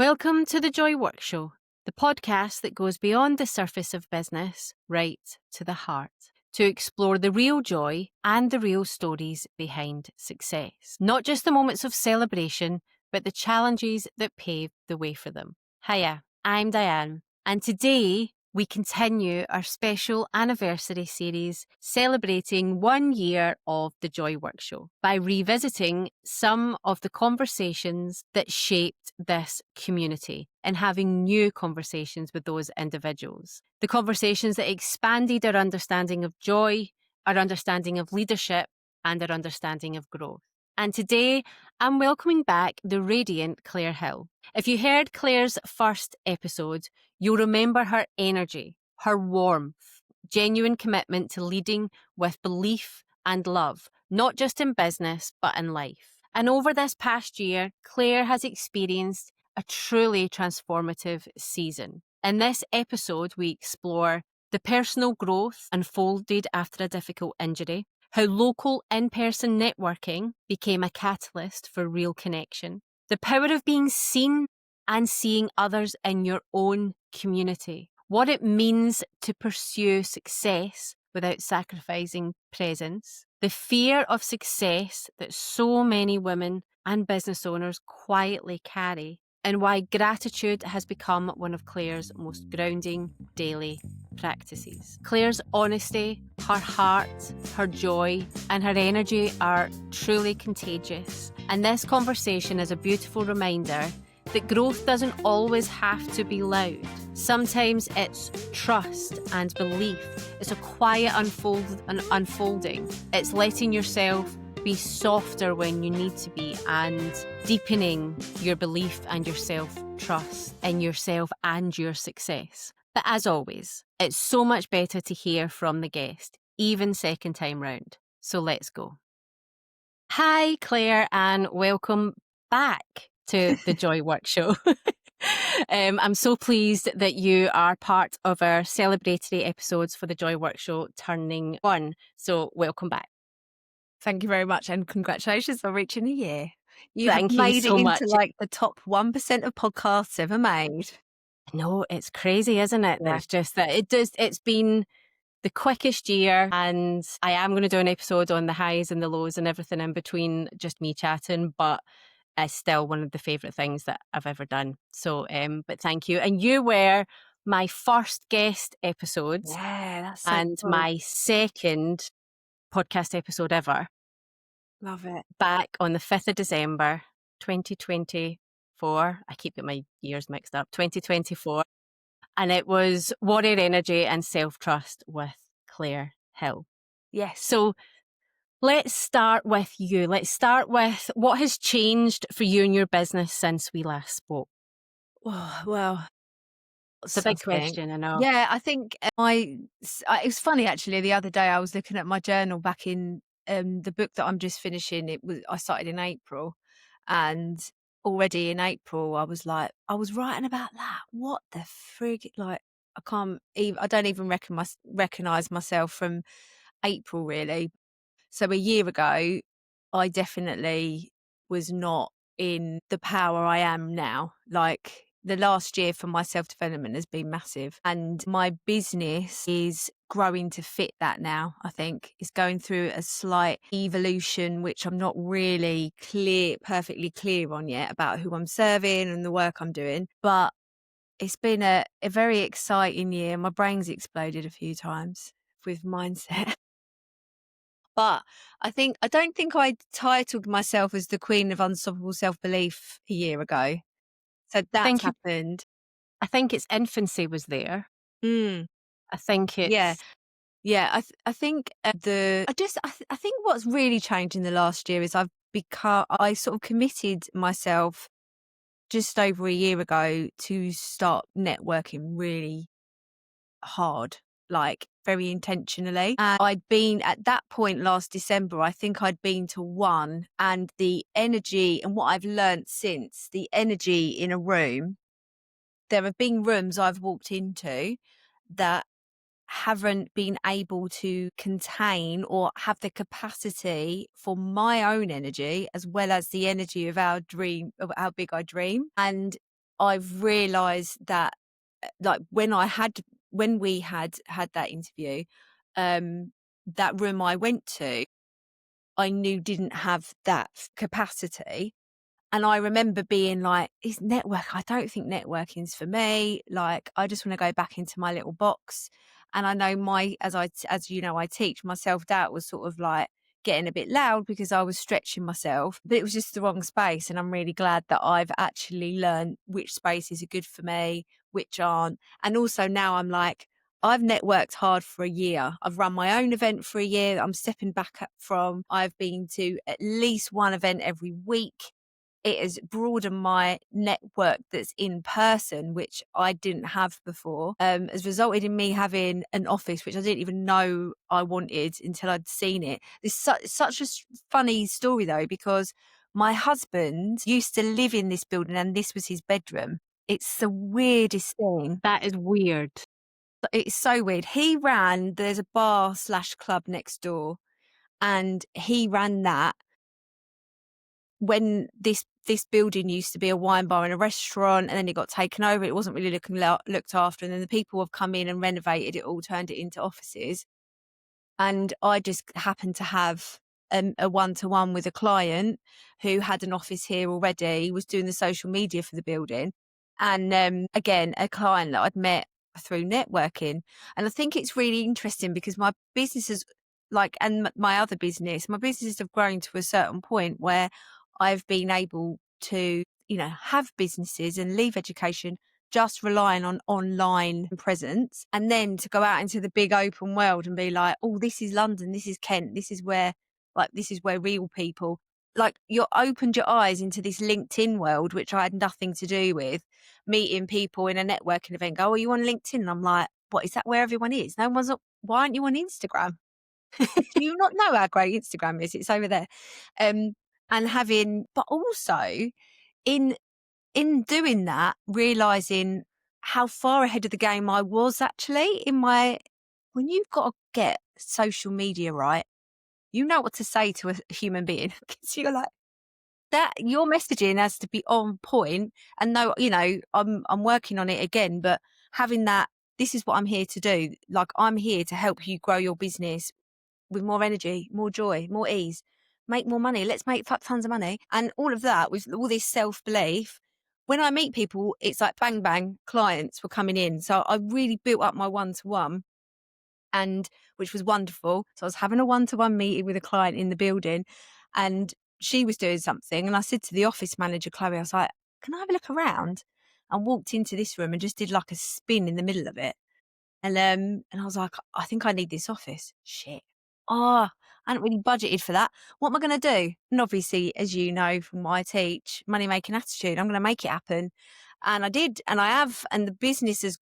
Welcome to the Joy Work Show, the podcast that goes beyond the surface of business, right to the heart, to explore the real joy and the real stories behind success. Not just the moments of celebration, but the challenges that pave the way for them. Hiya, I'm Diane, and today we continue our special anniversary series celebrating 1 year of the Joy Work Show by revisiting some of the conversations that shaped this community and having new conversations with those individuals. The conversations that expanded our understanding of joy, our understanding of leadership, and our understanding of growth. And today, I'm welcoming back the radiant Claire Hill. If you heard Claire's first episode, you'll remember her energy, her warmth, genuine commitment to leading with belief and love, not just in business, but in life. And over this past year, Claire has experienced a truly transformative season. In this episode, we explore the personal growth unfolded after a difficult injury, how local in-person networking became a catalyst for real connection, the power of being seen and seeing others in your own community, what it means to pursue success without sacrificing presence, the fear of success that so many women and business owners quietly carry, and why gratitude has become one of Claire's most grounding daily practices. Claire's honesty, her heart, her joy, and her energy are truly contagious. And this conversation is a beautiful reminder that growth doesn't always have to be loud. Sometimes it's trust and belief. It's a quiet unfolding. It's letting yourself be softer when you need to be and deepening your belief and your self-trust in yourself and your success. But as always, it's so much better to hear from the guest, even second time round. So let's go. Hi, Claire, and welcome back to the Joy Work Show. I'm so pleased that you are part of our celebratory episodes for the Joy Work Show turning 1. So welcome back. Thank you very much, and congratulations on reaching a year. Thank you made so it much. into like the top 1% of podcasts ever made. No, it's crazy, isn't it? Yeah. It's just that it's been the quickest year, and I am going to do an episode on the highs and the lows and everything in between, just me chatting, but it's still one of the favourite things that I've ever done. So, but thank you. And you were my first guest episode Yeah, that's so and cool. my second podcast episode ever. Love it. Back on the 5th of December, 2024. I keep getting my years mixed up. 2024. And it was Warrior Energy and Self-Trust with Claire Hill. Yes. So let's start with you. Let's start with what has changed for you and your business since we last spoke. Oh, well, It's a big question, I know. Yeah, I think it was funny actually. The other day I was looking at my journal back in the book that I'm just finishing. I started in April, and already in April I was writing about that. What the frig? Like I don't even recognize myself from April really. So a year ago, I definitely was not in the power I am now. Like the last year for my self-development has been massive, and my business is growing to fit that now. I think it's going through a slight evolution, which I'm not really perfectly clear on yet about who I'm serving and the work I'm doing. But it's been a very exciting year. My brain's exploded a few times with mindset. But I don't think I titled myself as the Queen of Unstoppable Self-Belief a year ago. So that's happened. I think its infancy was there. I think it's... Yeah. I think I think what's really changed in the last year is I sort of committed myself just over a year ago to start networking really hard, like very intentionally. And I'd been at that point last December, I think I'd been to one, and the energy and what I've learned since, the energy in a room, there have been rooms I've walked into that haven't been able to contain or have the capacity for my own energy as well as the energy of our dream, of how big I dream. And I've realised that, like, when we had that interview, that room I went to, I knew didn't have that capacity. And I remember being like, I don't think networking's for me. Like, I just want to go back into my little box. And I know as you know, I teach, my self-doubt was sort of like getting a bit loud because I was stretching myself, but it was just the wrong space. And I'm really glad that I've actually learned which spaces are good for me, which aren't. And also now I'm like, I've networked hard for a year. I've run my own event for a year that I'm stepping back up from. I've been to at least one event every week. It has broadened my network that's in person, which I didn't have before, has resulted in me having an office, which I didn't even know I wanted until I'd seen it. It's such a funny story, though, because my husband used to live in this building and this was his bedroom. It's the weirdest thing. That is weird. It's so weird. There's a bar slash club next door, and he ran that when this building used to be a wine bar and a restaurant, and then it got taken over. It wasn't really looked after, and then the people have come in and renovated it all, turned it into offices. And I just happened to have a one-to-one with a client who had an office here already. He was doing the social media for the building, and again, a client that I'd met through networking. And I think it's really interesting because my businesses, my businesses have grown to a certain point where I've been able to, have businesses and leave education just relying on online presence, and then to go out into the big open world and be like, oh, this is London, this is Kent, this is where real people, like, you opened your eyes into this LinkedIn world, which I had nothing to do with, meeting people in a networking event, go, oh, are you on LinkedIn? And I'm like, what, is that where everyone is? No one's why aren't you on Instagram? Do you not know how great Instagram is? It's over there. And but also in doing that, realizing how far ahead of the game I was actually when you've got to get social media right, you know what to say to a human being, because you're like, that your messaging has to be on point. And no, I'm working on it again, but having that, this is what I'm here to do. Like, I'm here to help you grow your business with more energy, more joy, more ease, make more money. Let's make tons of money. And all of that with all this self-belief. When I meet people, it's like bang, bang, clients were coming in. So I really built up my one-to-one, and which was wonderful. So I was having a one-to-one meeting with a client in the building, and she was doing something. And I said to the office manager, Chloe, I was like, can I have a look around? And walked into this room and just did like a spin in the middle of it. And I was like, I think I need this office. Shit. Oh, I hadn't really budgeted for that. What am I going to do? And obviously, as you know from what I teach, money making attitude, I'm going to make it happen. And I did, and I have, and the business has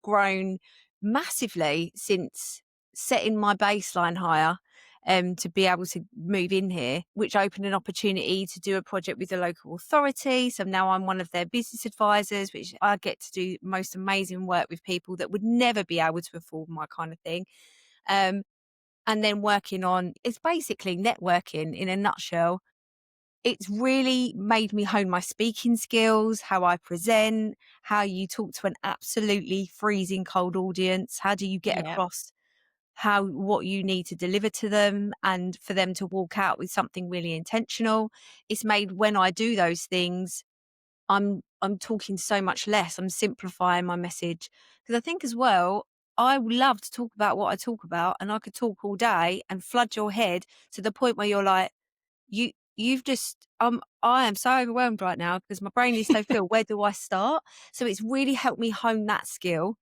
grown massively since setting my baseline higher. To be able to move in here, which opened an opportunity to do a project with the local authority. So now I'm one of their business advisors, which I get to do most amazing work with people that would never be able to afford my kind of thing. And then it's basically networking in a nutshell. It's really made me hone my speaking skills, how I present, how you talk to an absolutely freezing cold audience. How do you get Yeah. across what you need to deliver to them, and for them to walk out with something really intentional? It's made, when I do those things, I'm talking so much less. I'm simplifying my message, because I think as well, I love to talk about what I talk about, and I could talk all day and flood your head to the point where you're like, you've just I am so overwhelmed right now because my brain is so filled. Where do I start? So it's really helped me hone that skill.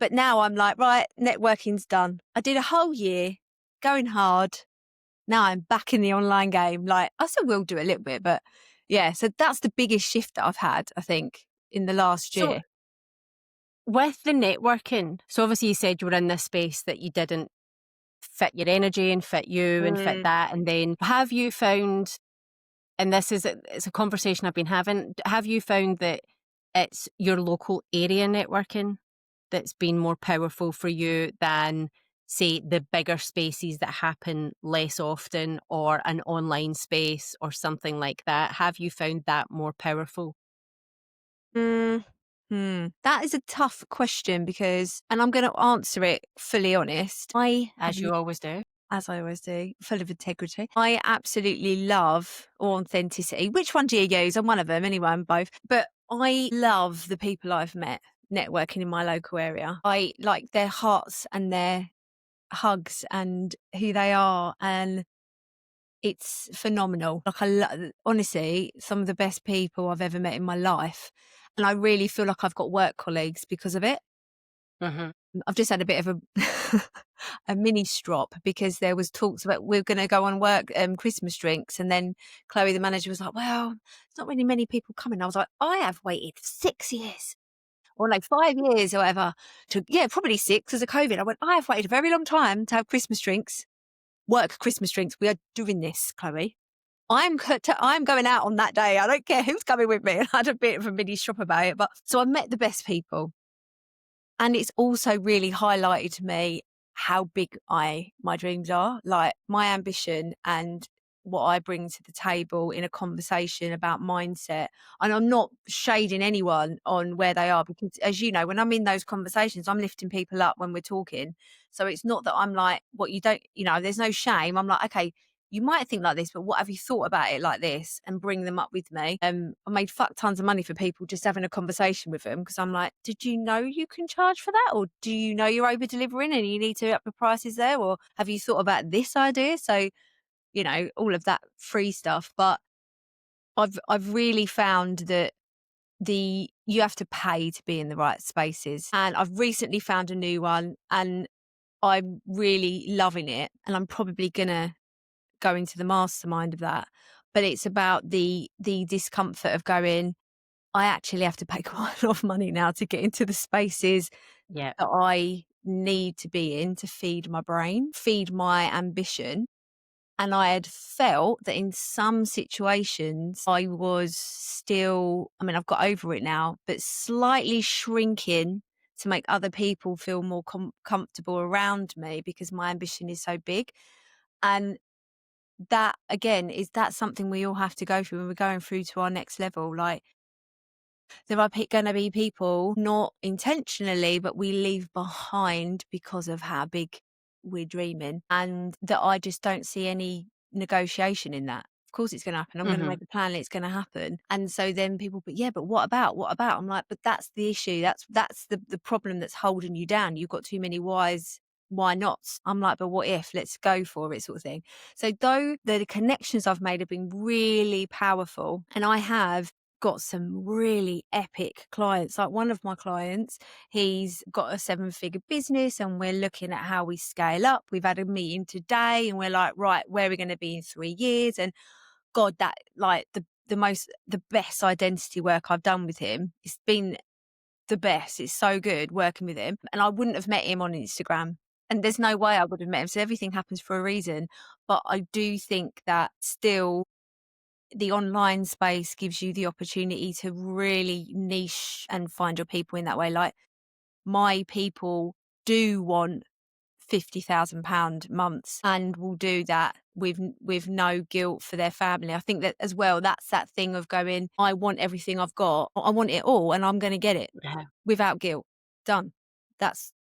But now I'm like, right, networking's done. I did a whole year going hard. Now I'm back in the online game. Like, I still will do a little bit, but yeah. So that's the biggest shift that I've had, I think, in the last So year. with the networking, so obviously you said you were in this space that you didn't fit your energy and fit you and fit Mm. that. And then have you found, and it's a conversation I've been having, have you found that it's your local area networking that's been more powerful for you than, say, the bigger spaces that happen less often, or an online space or something like that? Have you found that more powerful? Mm, That is a tough question because, and I'm going to answer it fully honest. I have, As you always do. as I always do, full of integrity. I absolutely love authenticity. Which one do you use? I'm one of them anyway, I'm both. But I love the people I've met networking in my local area. I like their hearts and their hugs and who they are. And it's phenomenal. Like honestly, some of the best people I've ever met in my life. And I really feel like I've got work colleagues because of it. Hmm. I've just had a bit of a a mini strop because there was talks about we're going to go on work Christmas drinks, and then Chloe, the manager, was like, "Well, there's not really many people coming." I was like, "I have waited 6 years, or like 5 years, or whatever, to probably six because of COVID." I went, "I have waited a very long time to have Christmas drinks, work Christmas drinks. We are doing this, Chloe. I'm going out on that day. I don't care who's coming with me." And I had a bit of a mini strop about it, but so I met the best people. And it's also really highlighted to me how big my dreams are, like my ambition and what I bring to the table in a conversation about mindset. And I'm not shading anyone on where they are because, as you know, when I'm in those conversations, I'm lifting people up when we're talking. So it's not that I'm like, what you don't, there's no shame. I'm like, okay, you might think like this, but what have you thought about it like this, and bring them up with me. I made fuck tons of money for people just having a conversation with them because I'm like, did you know you can charge for that? Or do you know you're over delivering and you need to up the prices there? Or have you thought about this idea? So, all of that free stuff. But I've really found that you have to pay to be in the right spaces. And I've recently found a new one and I'm really loving it. And I'm probably gonna go into the mastermind of that. But it's about the discomfort of going, I actually have to pay quite a lot of money now to get into the spaces Yeah. that I need to be in to feed my brain, feed my ambition. And I had felt that in some situations I was still, I mean, I've got over it now, but slightly shrinking to make other people feel more comfortable around me because my ambition is so big. And that again, is that something we all have to go through when we're going through to our next level? Like, there are going to be people, not intentionally, but we leave behind because of how big we're dreaming, and that I just don't see any negotiation in that. Of course it's going to happen. I'm going to Hmm. make a plan. It's going to happen. And so then people, but yeah, but what about, what about? I'm like, but that's the issue. That's the problem that's holding you down. You've got too many why nots. I'm like, but what if? Let's go for it, sort of thing. So though the connections I've made have been really powerful, and I have got some really epic clients. Like one of my clients, he's got a 7-figure business and we're looking at how we scale up. We've had a meeting today and we're like, right, where are we going to be in 3 years? And God, that like the best identity work I've done with him. It's been the best. It's so good working with him. And I wouldn't have met him on Instagram. And there's no way I would have met him. So everything happens for a reason. But I do think that still the online space gives you the opportunity to really niche and find your people in that way. Like, my people do want £50,000 months and will do that with no guilt for their family. I think that as well, that's that thing of going, I want everything I've got. I want it all and I'm going to get it Yeah. without guilt. Done. That's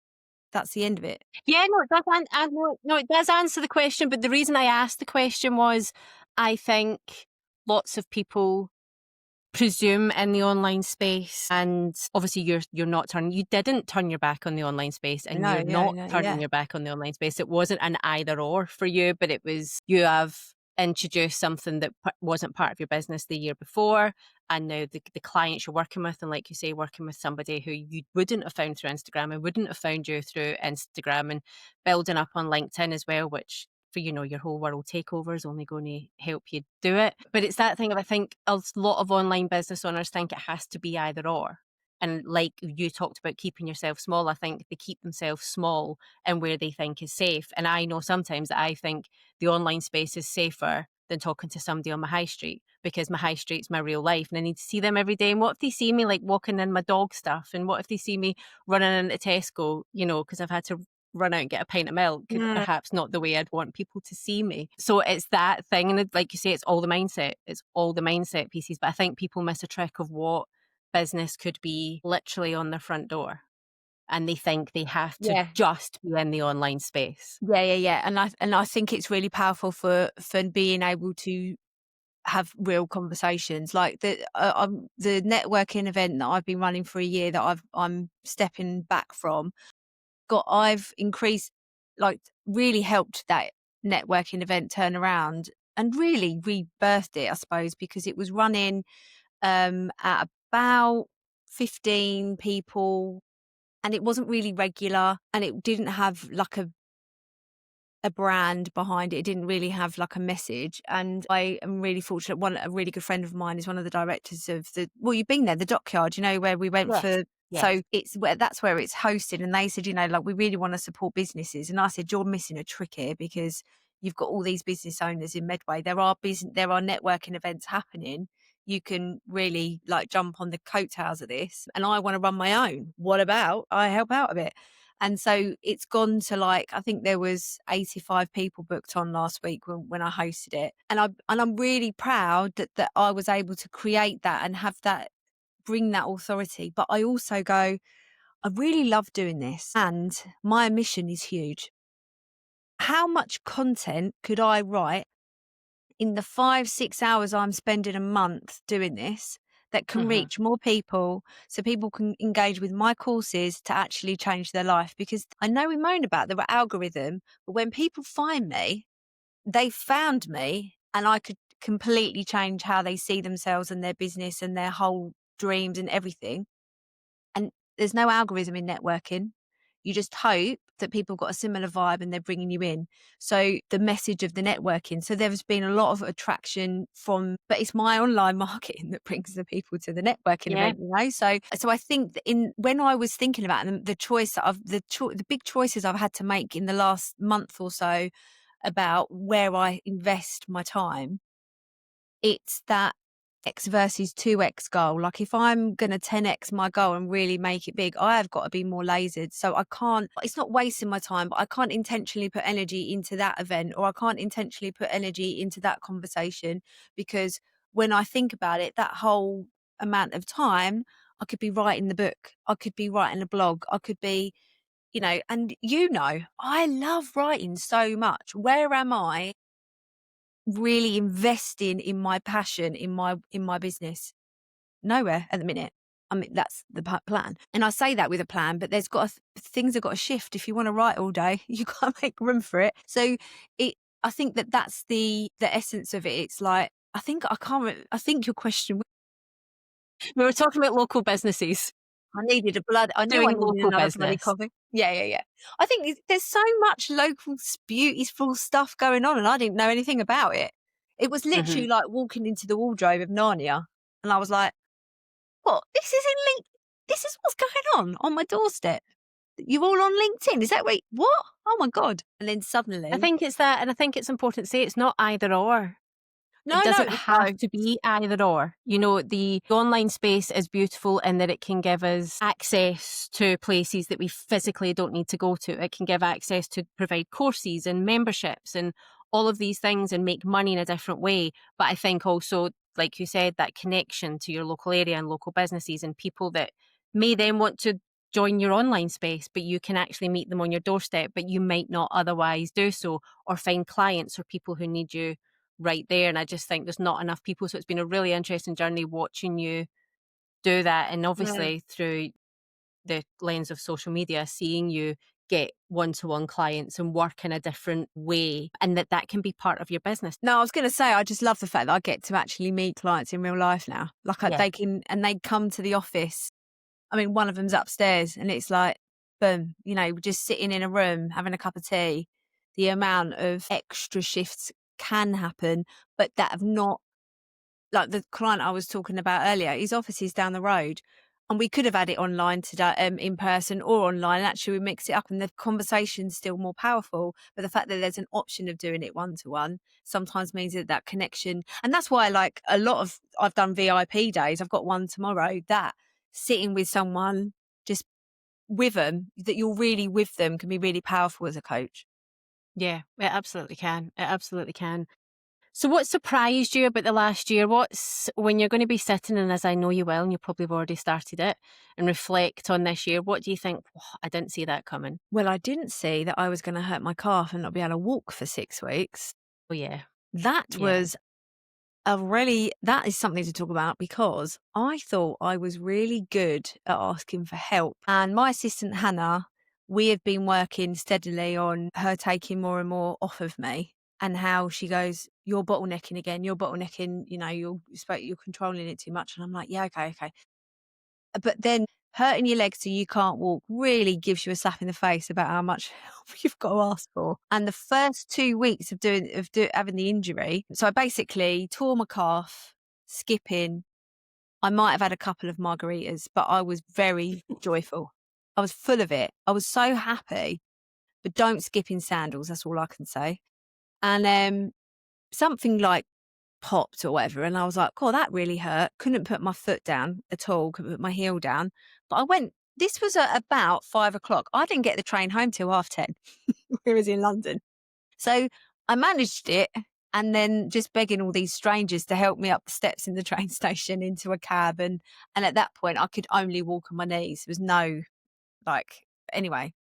the end of it. Yeah, no, it does. No, it does answer the question. But the reason I asked the question was, I think lots of people presume in the online space, and obviously you didn't turn your back on the online space, and No, you're yeah, not no, turning yeah. your back on the online space. It wasn't an either or for you, but it was, you have introduced something that wasn't part of your business the year before, and now the clients you're working with, and like you say, working with somebody who you wouldn't have found through Instagram and wouldn't have found you through Instagram, and building up on LinkedIn as well, which for your whole world takeover is only going to help you do it. But it's that thing of, I think a lot of online business owners think it has to be either or. And like you talked about keeping yourself small, I think they keep themselves small and where they think is safe. And I know sometimes that I think the online space is safer than talking to somebody on my high street, because my high street's my real life and I need to see them every day. And what if they see me like walking in my dog stuff? And what if they see me running into Tesco, because I've had to run out and get a pint of milk, Mm. perhaps not the way I'd want people to see me. So it's that thing. And like you say, it's all the mindset. It's all the mindset pieces. But I think people miss a trick of what business could be literally on their front door and they think they have to Yeah. just be in the online space. Yeah. And I think it's really powerful for being able to have real conversations. Like the networking event that I've been running for a year that I'm stepping back from, I've increased, like, really helped that networking event turn around and really rebirthed it, I suppose, because it was running at about 15 people, and it wasn't really regular, and it didn't have like a brand behind it. It didn't really have like a message. And I am really fortunate. A really good friend of mine is one of the directors of you've been there, the Dockyard, where we went Yes. for. Yes. So that's where it's hosted. And they said, like, we really want to support businesses. And I said, you're missing a trick here, because you've got all these business owners in Medway. There are networking events happening. You can really like jump on the coattails of this. And I want to run my own. What about I help out a bit? And so it's gone to, like, I think there was 85 people booked on last week when I hosted it. And I'm really proud that I was able to create that and have that, bring that authority. But I also go, I really love doing this, and my mission is huge. How much content could I write in the 5-6 hours I'm spending a month doing this that can Mhm. reach more people, so people can engage with my courses to actually change their life? Because I know we moan about the algorithm, but when people find me, they found me, and I could completely change how they see themselves and their business and their whole dreams and everything. And there's no algorithm in networking. You just hope that people got a similar vibe and they're bringing you in. So the message of the networking. So there's been a lot of attraction but it's my online marketing that brings the people to the networking Yeah. event. So I think that when I was thinking about the choice that the big choices I've had to make in the last month or so about where I invest my time, it's that X versus 2X goal. Like, if I'm going to 10X my goal and really make it big, I have got to be more lasered. So it's not wasting my time, but I can't intentionally put energy into that event, or I can't intentionally put energy into that conversation, because when I think about it, that whole amount of time, I could be writing the book, I could be writing a blog, I could be, and I love writing so much. Where am I really investing in my passion, in my business? Nowhere at the minute. I mean, that's the plan. And I say that with a plan, but things have got to shift. If you want to write all day, you got to make room for it. So I think that's the essence of it. It's like, I think your question, We were talking about local businesses I knew I doing needed local another bloody business. coffee. Yeah. I think there's so much local beautiful stuff going on, and I didn't know anything about it. It was literally Mhm. like walking into the wardrobe of Narnia, and I was like, "What? This is what's going on my doorstep. You're all on LinkedIn? Is that right? What? Oh my god!" And then I suddenly, think it's that, and I think it's important to say it's not either or. It no, doesn't no. have to be either or. The online space is beautiful in that it can give us access to places that we physically don't need to go to. It can give access to provide courses and memberships and all of these things and make money in a different way. But I think also, like you said, that connection to your local area and local businesses and people that may then want to join your online space, but you can actually meet them on your doorstep, but you might not otherwise do so, or find clients or people who need you right there. And I just think there's not enough people. So it's been a really interesting journey watching you do that. And Yeah. obviously through the lens of social media, seeing you get one-to-one clients and work in a different way, and that can be part of your business. No, I was going to say, I just love the fact that I get to actually meet clients in real life now. Like, Yeah. they come to the office. I mean, one of them's upstairs, and it's like, boom, we're just sitting in a room having a cup of tea. The amount of extra shifts can happen, but that have not, like the client I was talking about earlier, his office is down the road, and we could have had it online today, in person or online. Actually, we mix it up, and the conversation's still more powerful. But the fact that there's an option of doing it one to one sometimes means that connection, and that's why, like, I've done VIP days. I've got one tomorrow. That sitting with someone, just with them, that you're really with them, can be really powerful as a coach. Yeah, it absolutely can. It absolutely can. So what surprised you about the last year? When you're going to be sitting, and as I know you will, and you probably have already started it, and reflect on this year, what do you think? "Oh, I didn't see that coming." Well, I didn't see that I was going to hurt my calf and not be able to walk for 6 weeks. Oh yeah. That Yeah. was that is something to talk about because I thought I was really good at asking for help. And my assistant, Hannah, we have been working steadily on her taking more and more off of me and how she goes, "You're bottlenecking again, you're bottlenecking, you're controlling it too much." And I'm like, "Yeah, okay, okay." But then hurting your legs so you can't walk really gives you a slap in the face about how much help you've got to ask for. And the first 2 weeks of having the injury, so I basically tore my calf, skipping. I might have had a couple of margaritas, but I was very joyful. I was full of it. I was so happy. But don't skip in sandals. That's all I can say. And something like popped or whatever. And I was like, "Oh, that really hurt." Couldn't put my foot down at all, couldn't put my heel down. But this was at about 5 o'clock. I didn't get the train home till 10:30. We was in London. So I managed it and then just begging all these strangers to help me up the steps in the train station into a cab. And at that point I could only walk on my knees. There was no anyway, it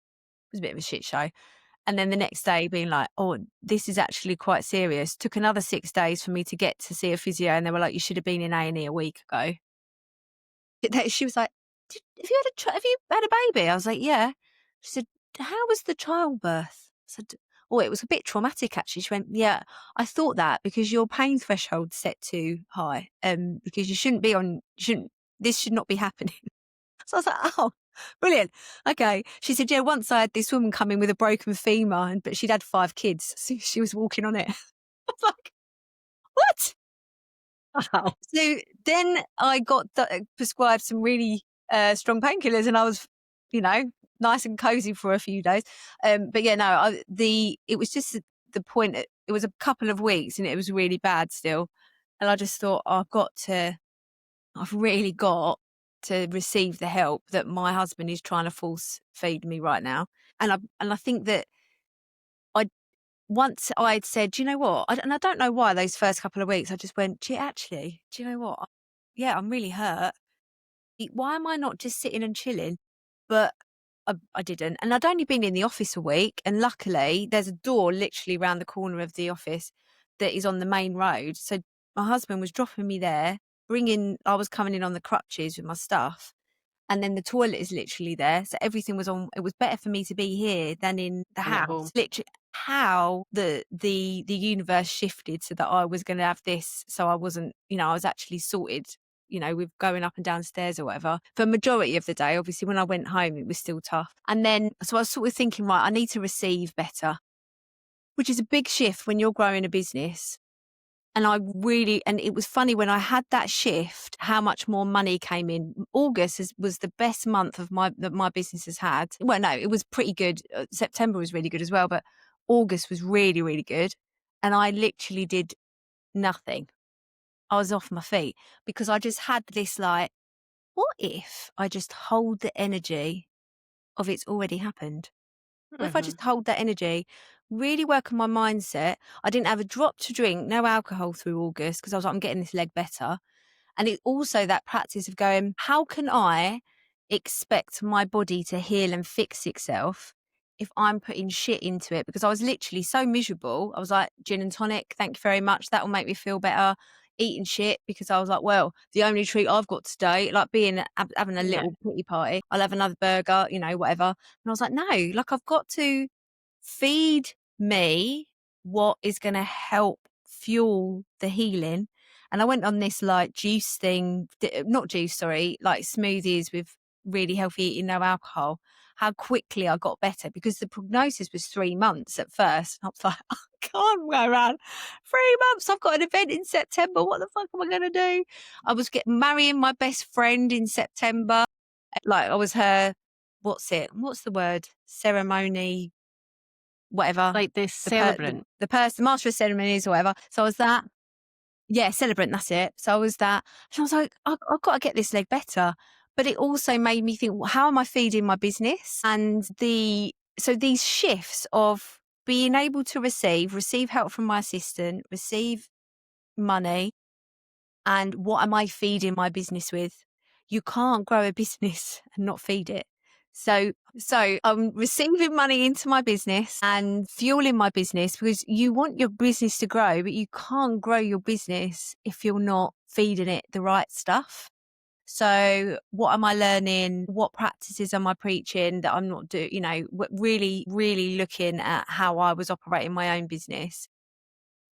was a bit of a shit show. And then the next day being like, "Oh, this is actually quite serious." Took another 6 days for me to get to see a physio, and they were like, "You should have been in A&E a week ago." She was like, Have you had a baby?" I was like, "Yeah." She said, "How was the childbirth?" I said, "Oh, it was a bit traumatic actually." She went, "Yeah, I thought that because your pain threshold's set too high, because this should not be happening." So I was like, "Oh, brilliant. Okay." She said, "Yeah, once I had this woman come in with a broken femur, but she'd had 5 kids. So she was walking on it." I was like, "What?" Wow. So then I got prescribed some really strong painkillers and I was, you know, nice and cozy for a few days. But yeah, no, it was just the point. It was a couple of weeks and it was really bad still. And I just thought, I've really got to receive the help that my husband is trying to force feed me right now. And I think that I once I'd said, "Do you know what?" And I don't know why those first couple of weeks I just went, "Gee, actually, do you know what? Yeah, I'm really hurt. Why am I not just sitting and chilling?" But I didn't. And I'd only been in the office a week. And luckily, there's a door literally around the corner of the office that is on the main road. So my husband was dropping me there, I was coming in on the crutches with my stuff. And then the toilet is literally there. So everything was on. It was better for me to be here than in the And at home. house. Literally, how the universe shifted so that I was going to have this. So I wasn't, I was actually sorted, with going up and down stairs or whatever. For a majority of the day, obviously, when I went home, it was still tough. And then, so I was sort of thinking, right, I need to receive better, which is a big shift when you're growing a business. And it was funny when I had that shift, how much more money came in. Was the best month that my business has had. Well, no, it was pretty good. September was really good as well, but August was really, really good. And I literally did nothing. I was off my feet because I just had this what if I just hold the energy of it's already happened? What if I Mhm. just hold that energy, really work on my mindset? I didn't have a drop to drink, no alcohol through August because I was like, I'm getting this leg better. And it also that practice of going, how can I expect my body to heal and fix itself if I'm putting shit into it? Because I was literally so miserable. I was like, gin and tonic, thank you very much. That will make me feel better. Eating shit because I was like, well, the only treat I've got today, like having a Yeah. little pity party, I'll have another burger, whatever. And I was like, no, I've got to feed me what is going to help fuel the healing. And I went on this juice thing, not juice, sorry, like smoothies with really healthy eating, no alcohol. How quickly I got better because the prognosis was 3 months at first. I was like, I can't go around 3 months. I've got an event in September. What the fuck am I going to do? I was marrying my best friend in September. I was her, what's the word? Ceremony, whatever. Like this celebrant. The person, master of ceremonies or whatever. So I was that. Yeah, celebrant, that's it. So I was that. And I was like, I've got to get this leg better. But it also made me think, well, how am I feeding my business? And so these shifts of being able to receive help from my assistant, receive money and what am I feeding my business with? You can't grow a business and not feed it. So I'm receiving money into my business and fueling my business because you want your business to grow, but you can't grow your business if you're not feeding it the right stuff. So what am I learning? What practices am I preaching that I'm not doing? Really, really looking at how I was operating my own business,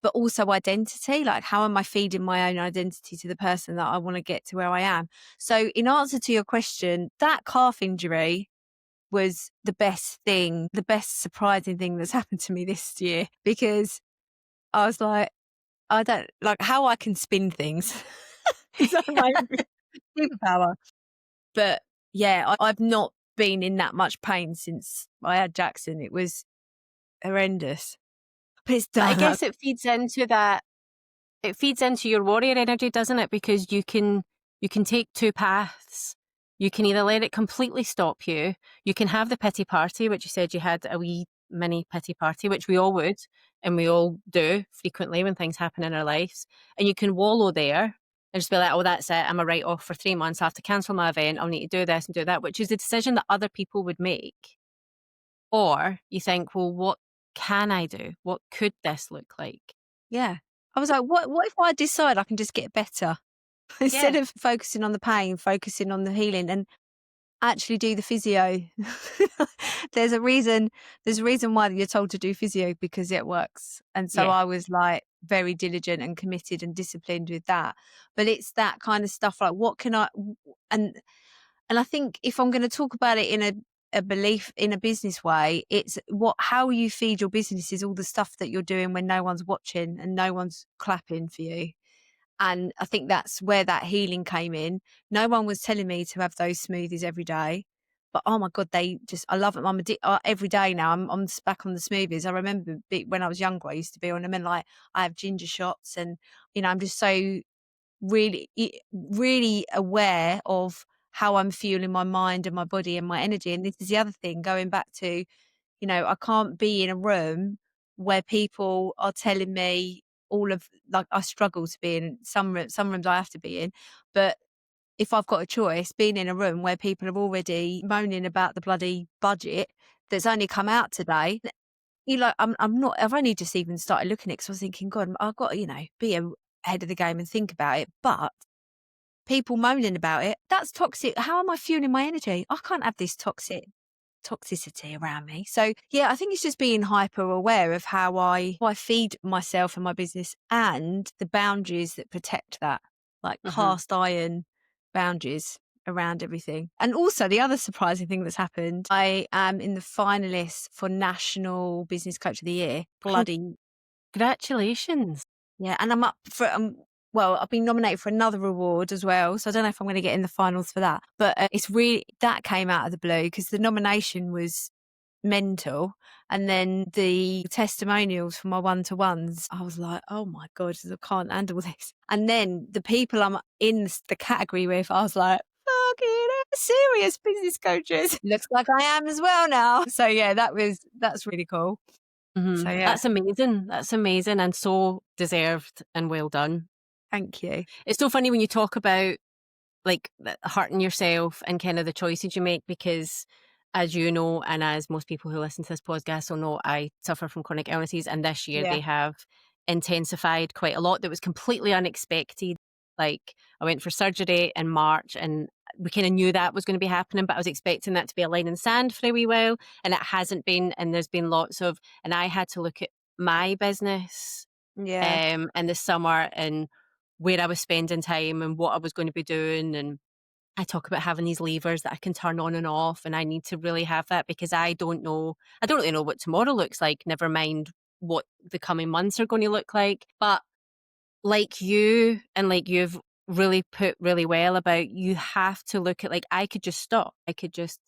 but also identity. Like, how am I feeding my own identity to the person that I want to get to where I am? So in answer to your question, that calf injury was the best thing, the best surprising thing that's happened to me this year, because I was like, I don't like how I can spin things. Is that my superpower? But yeah, I've not been in that much pain since I had Jackson. It was horrendous. But it's But I done. guess it feeds into that. It feeds into your warrior energy, doesn't it? Because you can take two paths. You can either let it completely stop you. You can have the pity party, which you said you had a wee mini pity party, which we all would, and we all do frequently when things happen in our lives. And you can wallow there and just be like, oh, that's it. I'm a write off for 3 months. I have to cancel my event. I'll need to do this and do that, which is the decision that other people would make. Or you think, well, what can I do? What could this look like? Yeah. I was like, what if I decide I can just get better? Instead Yeah. of focusing on the pain, focusing on the healing and actually do the physio. There's a reason why you're told to do physio, because it works. And so Yeah. I was like very diligent and committed and disciplined with that. But it's that kind of stuff, like what can I and and I think if I'm going to talk about it in a belief in a business way, it's how you feed your business is all the stuff that you're doing when no one's watching and no one's clapping for you. And I think that's where that healing came in. No one was telling me to have those smoothies every day, but oh my God, I love them. Every day now. I'm back on the smoothies. I remember when I was younger, I used to be on them, and like I have ginger shots, and I'm just so really, really aware of how I'm fueling my mind and my body and my energy. And this is the other thing, going back to, I can't be in a room where people are telling me like I struggle to be in some rooms I have to be in. But if I've got a choice, being in a room where people are already moaning about the bloody budget that's only come out today, I've only just even started looking at it because I was thinking, God, I've got to, be ahead of the game and think about it. But people moaning about it, that's toxic. How am I fueling my energy? I can't have this toxicity around me. So yeah, I think it's just being hyper aware of how I feed myself and my business, and the boundaries that protect that, like Mm-hmm. cast iron boundaries around everything. And also the other surprising thing that's happened, I am in the finalists for National Business Coach of the Year. Bloody Congratulations. yeah. And I'm up for well, I've been nominated for another award as well. So I don't know if I'm going to get in the finals for that. But it's really, that came out of the blue because the nomination was mental. And then the testimonials for my one-to-ones, I was like, oh my God, I can't handle this. And then the people I'm in the category with, I was like, fucking serious business coaches. Looks like I am as well now. So yeah, that's really cool. So yeah, That's amazing. That's amazing and so deserved and well done. thank you. It's so funny when you talk about like hurting yourself and kind of the choices you make, because as you know, and as most people who listen to this podcast will know, I suffer from chronic illnesses, and this year Yeah. they have intensified quite a lot. That was completely unexpected. Like I went for surgery in March and we kind of knew that was going to be happening, but I was expecting that to be a line in the sand for a wee while, and it hasn't been. And there's been lots of, and I had to look at my business Yeah. in the summer and where I was spending time and what I was going to be doing. And I talk about having these levers that I can turn on and off, and I need to really have that because I don't really know what tomorrow looks like, never mind what the coming months are going to look like. But like you, and like you've really put really well about, you have to look at, like, I could just stop. I could just,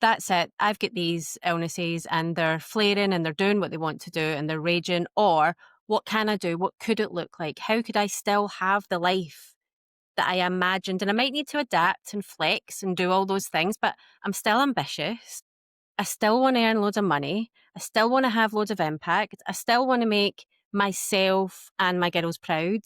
that's it. I've got these illnesses and they're flaring and they're doing what they want to do and they're raging. Or what can I do? What could it look like? How could I still have the life that I imagined? And I might need to adapt and flex and do all those things, but I'm still ambitious. I still want to earn loads of money. I still want to have loads of impact. I still want to make myself and my girls proud.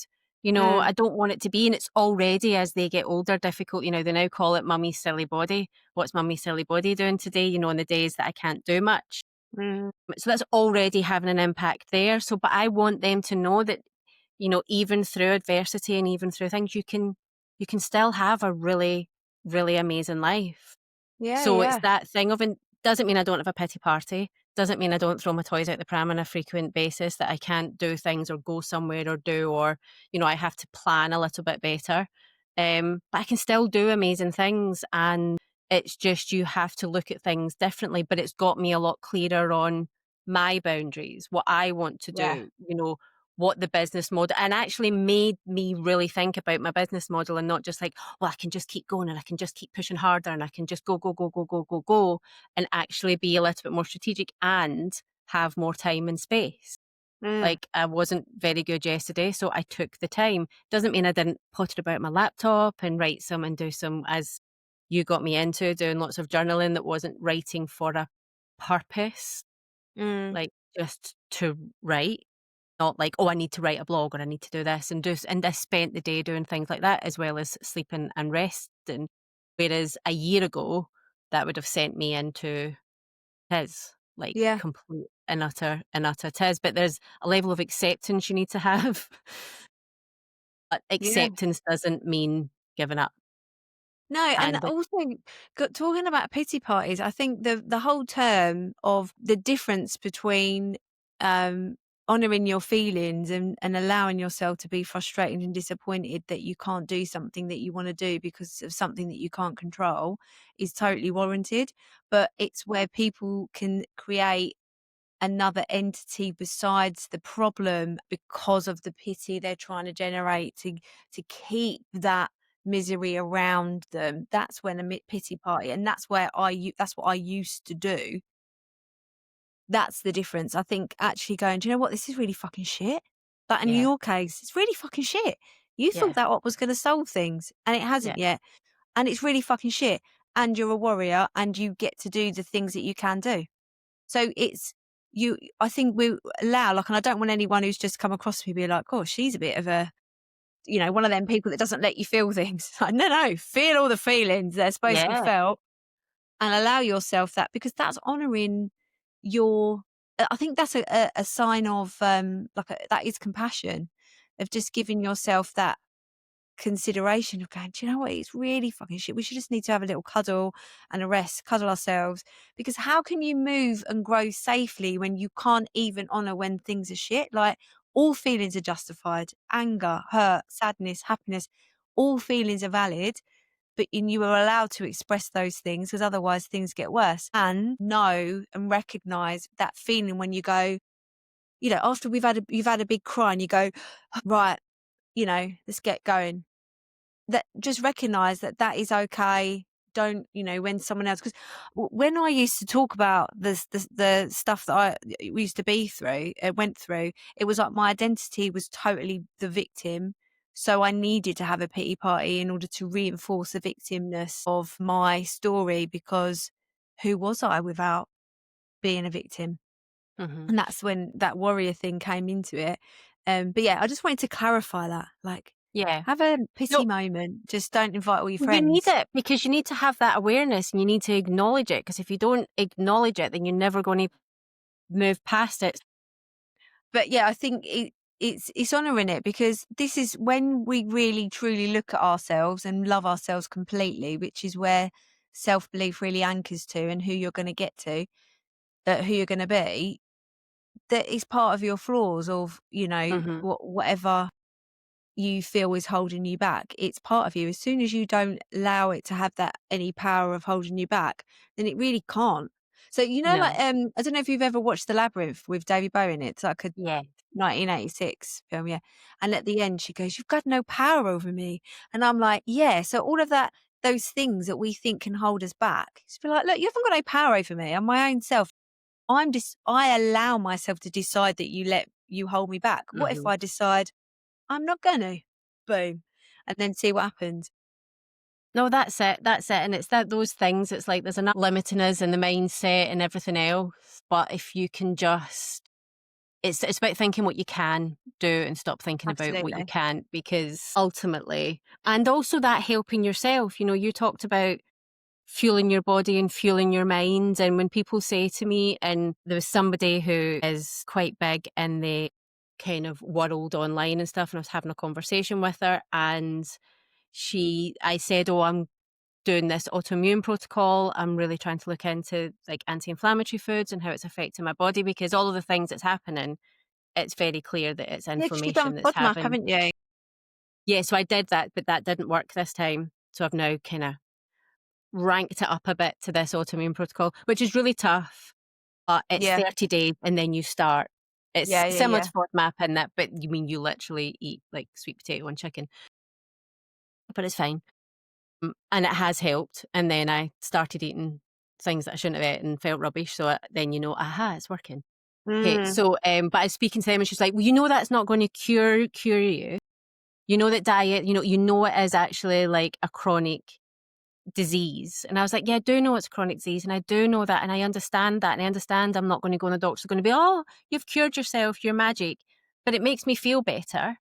Mm. I don't want it to be, and it's already, as they get older, difficult. They now call it mummy's silly body. What's mummy's silly body doing today? On the days that I can't do much. Mm. So that's already having an impact there. So, but I want them to know that, even through adversity and even through things, you can still have a really, really amazing life. Yeah, So it's yeah. that thing of, and doesn't mean I don't have a pity party, doesn't mean I don't throw my toys out the pram on a frequent basis, that I can't do things or go somewhere or I have to plan a little bit better. But I can still do amazing things, and it's just you have to look at things differently. But it's got me a lot clearer on my boundaries, what I want to Yeah. do, what the business model, and actually made me really think about my business model, and not just like, well, I can just keep going and I can just keep pushing harder and I can just go, go, go, go, go, go, go, and actually be a little bit more strategic and have more time and space. Mm. Like, I wasn't very good yesterday, so I took the time. Doesn't mean I didn't potter about my laptop and write some and do some, as you got me into, doing lots of journaling that wasn't writing for a purpose, Mm. like just to write. Not like, oh, I need to write a blog or I need to do this and I spent the day doing things like that as well as sleeping and resting. Whereas a year ago, that would have sent me into his, like, Yeah. complete and utter tiz. But there's a level of acceptance you need to have. But Yeah. acceptance doesn't mean giving up. No, and And also talking about pity parties, I think the whole term of the difference between um, honouring your feelings and allowing yourself to be frustrated and disappointed that you can't do something that you want to do because of something that you can't control is totally warranted. But it's where people can create another entity besides the problem because of the pity they're trying to generate to keep that misery around them. That's when a pity party, and that's where that's what I used to do. That's the difference. I think actually going, do you know what, this is really fucking shit. But in yeah, your case, it's really fucking shit. You thought yeah, that what was going to solve things, and it yeah, hasn't yet. And it's really fucking shit. And you're a warrior, and you get to do the things that you can do. So it's I think we allow, like, and I don't want anyone who's just come across me be like, oh, she's a bit of a, one of them people that doesn't let you feel things. Like, no, feel all the feelings they're supposed to be yeah, felt and allow yourself that, because that's honoring your, I think that's a sign of, that is compassion, of just giving yourself that consideration of going, do you know what? It's really fucking shit. We should just need to have a little cuddle and a rest, cuddle ourselves. Because how can you move and grow safely when you can't even honor when things are shit? Like, all feelings are justified: anger, hurt, sadness, happiness. All feelings are valid, but you are allowed to express those things, because otherwise things get worse. And know and recognize that feeling when you go, after you've had a big cry and you go, right, let's get going, that just recognize that that is okay. Don't, when someone else, because when I used to talk about the stuff that we used to be through, went through, it was like my identity was totally the victim. So I needed to have a pity party in order to reinforce the victimness of my story, because who was I without being a victim? hmm And that's when that warrior thing came into it. But yeah, I just wanted to clarify that. Like, yeah. have a No, pity moment. Just don't invite all your you need friends. it because you need to have that awareness and you need to acknowledge it. Because if you don't acknowledge it, then you're never going to move past it. But yeah, I think it's honouring it, because this is when we really truly look at ourselves and love ourselves completely, which is where self belief really anchors to, and who you're going to get to, who you're going to be. That is part of your flaws of, hmm whatever you feel is holding you back. It's part of you. As soon as you don't allow it to have that any power of holding you back, then it really can't. So, like, No. I don't know if you've ever watched The Labyrinth with David Bowie in it. It's like a Yeah. 1986 film, yeah. And at the end she goes, "You've got no power over me." And I'm like, yeah. So all of that, those things that we think can hold us back, just be like, look, you haven't got no power over me. I'm my own self. I allow myself to decide that you hold me back. What if hmm I decide I'm not gonna? Boom. And then see what happens. No, that's it. That's it. And it's those things. It's like there's enough limiting us in the mindset and everything else. But if you can just it's about thinking what you can do and stop thinking about what you Absolutely. can't, because ultimately, and also that helping yourself, you talked about fueling your body and fueling your mind. And when people say to me, and there was somebody who is quite big in the kind of world online and stuff, and I was having a conversation with her, and I said, oh, I'm doing this autoimmune protocol. I'm really trying to look into like anti-inflammatory foods and how it's affecting my body, because all of the things that's happening, it's very clear that it's Yeah, 'cause you've done inflammation that's FODMAP, having. haven't you? Yeah, so I did that, but that didn't work this time. So I've now kind of ranked it up a bit to this autoimmune protocol, which is really tough. But it's Yeah. 30 days and then you start. It's Yeah, yeah, similar yeah. to FODMAP in that, but you mean you literally eat like sweet potato and chicken, but it's fine. And it has helped. And then I started eating things that I shouldn't have eaten and felt rubbish. So then aha, it's working. Okay, Mm. so but I was speaking to them and she's like, well, that's not going to cure you. You know that diet, it is actually like a chronic disease. And I was like, yeah, I do know it's a chronic disease, and I do know that, and I understand that, and I understand I'm not going to go, and the doctor's going to be, oh, you've cured yourself, you're magic. But it makes me feel better,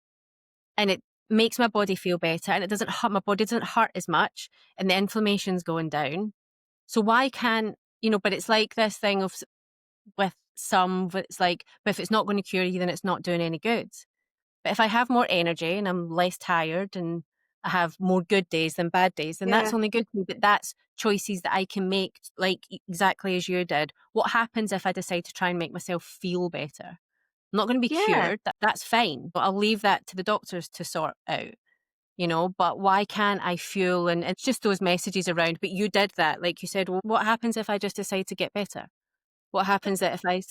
and it makes my body feel better, and it doesn't hurt, my body doesn't hurt as much, and the inflammation's going down. So why can't, but it's like this thing of with some, it's like, but if it's not going to cure you, then it's not doing any good. But if I have more energy and I'm less tired and I have more good days than bad days, then that's Yeah. only good for me. But that's choices that I can make, like exactly as you did. What happens if I decide to try and make myself feel better? I'm not going to be Yeah. cured. That's fine. But I'll leave that to the doctors to sort out, But why can't I fuel? And it's just those messages around. But you did that. Like you said, well, what happens if I just decide to get better? What happens if I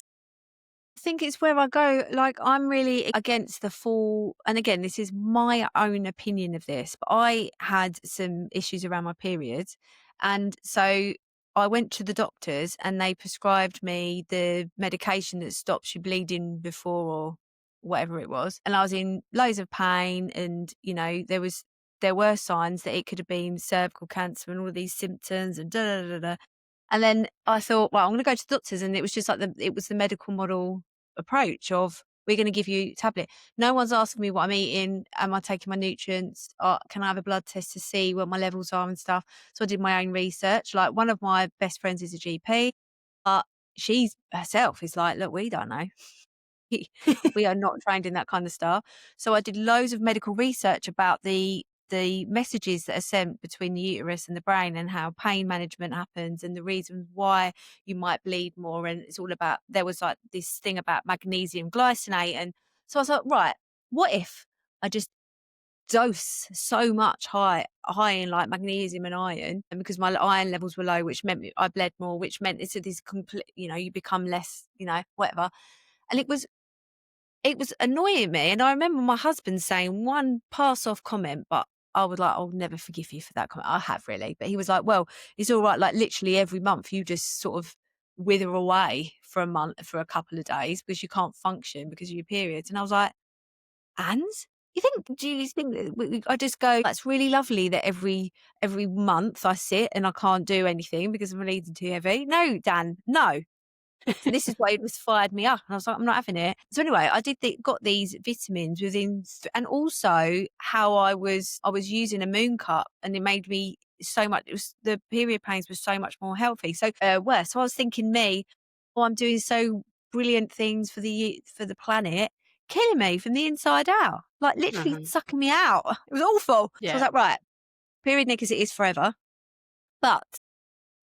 think it's where I go, like, I'm really against the full, and again, this is my own opinion of this, but I had some issues around my periods. And so I went to the doctors and they prescribed me the medication that stops you bleeding before, or whatever it was. And I was in loads of pain, and, there were signs that it could have been cervical cancer and all of these symptoms and da da da da. And then I thought, well, I'm going to go to the doctors. And it was just like it was the medical model approach of, we're going to give you a tablet. No one's asking me what I'm eating. Am I taking my nutrients? Can I have a blood test to see what my levels are and stuff? So I did my own research. Like, one of my best friends is a GP, but she's herself is like, look, we don't know. We are not trained in that kind of stuff. So I did loads of medical research about the messages that are sent between the uterus and the brain, and how pain management happens, and the reasons why you might bleed more. And it's all about, there was like this thing about magnesium glycinate. And so I was like, right, what if I just dose so much high in like magnesium and iron, and because my iron levels were low, which meant I bled more, which meant it's this complete, you become less, whatever. And it was annoying me. And I remember my husband saying one pass off comment, but I was like, I'll never forgive you for that comment. I have, really. But he was like, well, it's all right. Like, literally every month you just sort of wither away for a month, for a couple of days, because you can't function because of your periods. And I was like, and do you think that I just go, that's really lovely that every month I sit and I can't do anything because I'm bleeding too heavy. No, Dan, no. So this is why it was fired me up, and I was like, I'm not having it. So anyway, I got these vitamins within, and also how I was using a moon cup, and it made me so much. The period pains were so much more healthy. So worse. So I was thinking, oh, I'm doing so brilliant things for the planet, killing me from the inside out, like literally Mhm. sucking me out. It was awful. So I was Yeah. like, right, period knickers, it is forever, but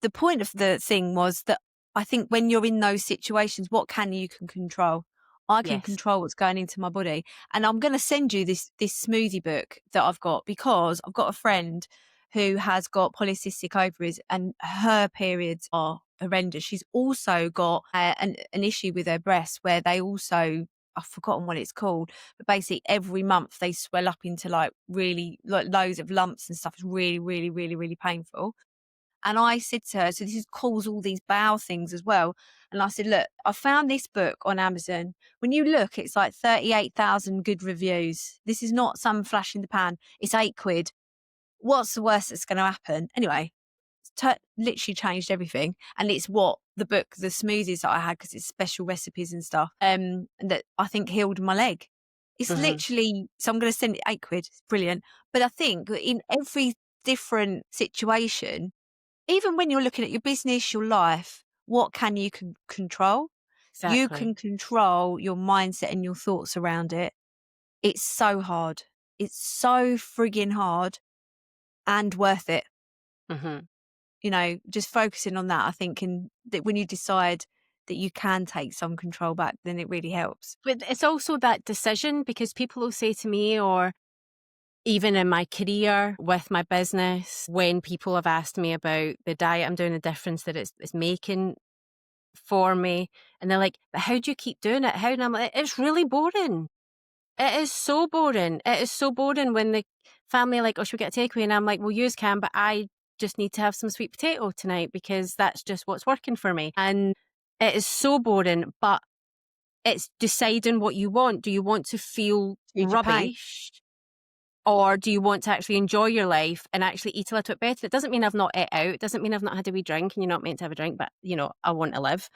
the point of the thing was that I think when you're in those situations, what can control? I can Yes. control what's going into my body. And I'm going to send you this smoothie book that I've got, because I've got a friend who has got polycystic ovaries and her periods are horrendous. She's also got an issue with her breasts where they also, I've forgotten what it's called, but basically every month they swell up into like really like loads of lumps and stuff. It's really, really, really, really painful. And I said to her, so this is cause all these bowel things as well. And I said, look, I found this book on Amazon. When you look, it's like 38,000 good reviews. This is not some flash in the pan. It's £8. What's the worst that's going to happen? Anyway, literally changed everything. And it's what the smoothies that I had, because it's special recipes and stuff, that I think healed my leg. It's Mhm. literally, so I'm going to send it £8. It's brilliant. But I think in every different situation, even when you're looking at your business, your life, what can you control? You Exactly. can control your mindset and your thoughts around it. It's so hard. It's so frigging hard and worth it. Mhm. Just focusing on that, I think, and that when you decide that you can take some control back, then it really helps. But it's also that decision, because people will say to me, or even in my career with my business, when people have asked me about the diet I'm doing, the difference that it's making for me, and they're like, "But how do you keep doing it? How?" And I'm like, "It's really boring. It is so boring. It is so boring when the family are like, 'Oh, should we get a takeaway?' And I'm like, 'Well, yous can, but I just need to have some sweet potato tonight because that's just what's working for me.' And it is so boring, but it's deciding what you want. Do you want to feel Choose your pain. rubbish, or do you want to actually enjoy your life and actually eat a little bit better? It doesn't mean I've not ate out. It doesn't mean I've not had a wee drink, and you're not meant to have a drink, but I want to live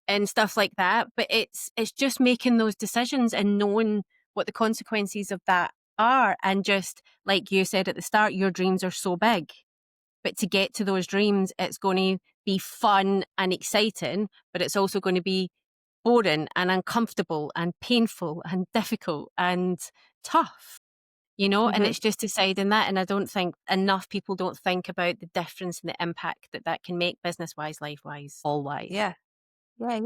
and stuff like that. But it's just making those decisions and knowing what the consequences of that are. And just like you said at the start, your dreams are so big. But to get to those dreams, it's going to be fun and exciting, but it's also going to be boring and uncomfortable and painful and difficult and tough. And Hmm. it's just deciding that. And I don't think enough people don't think about the difference and the impact that that can make business wise, life wise, all wise. Yeah. Yeah.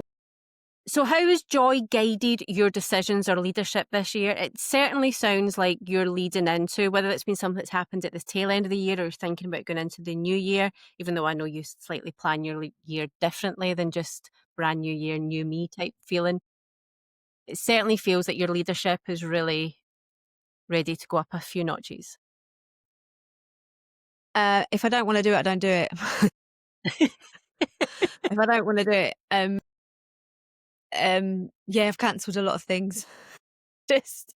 So, how has joy guided your decisions or leadership this year? It certainly sounds like you're leading into, whether it's been something that's happened at the tail end of the year or you're thinking about going into the new year, even though I know you slightly plan your year differently than just brand new year, new me type feeling. It certainly feels that your leadership is really ready to go up a few notches. If I don't want to do it, I don't do it. If I don't want to do it, yeah, I've cancelled a lot of things. Just,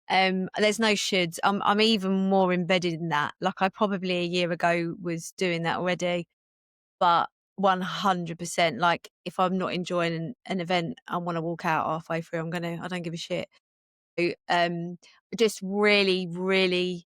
there's no shoulds. I'm even more embedded in that. Like, I probably a year ago was doing that already, but 100%. Like, if I'm not enjoying an event, I want to walk out halfway through. I don't give a shit. So, just really, really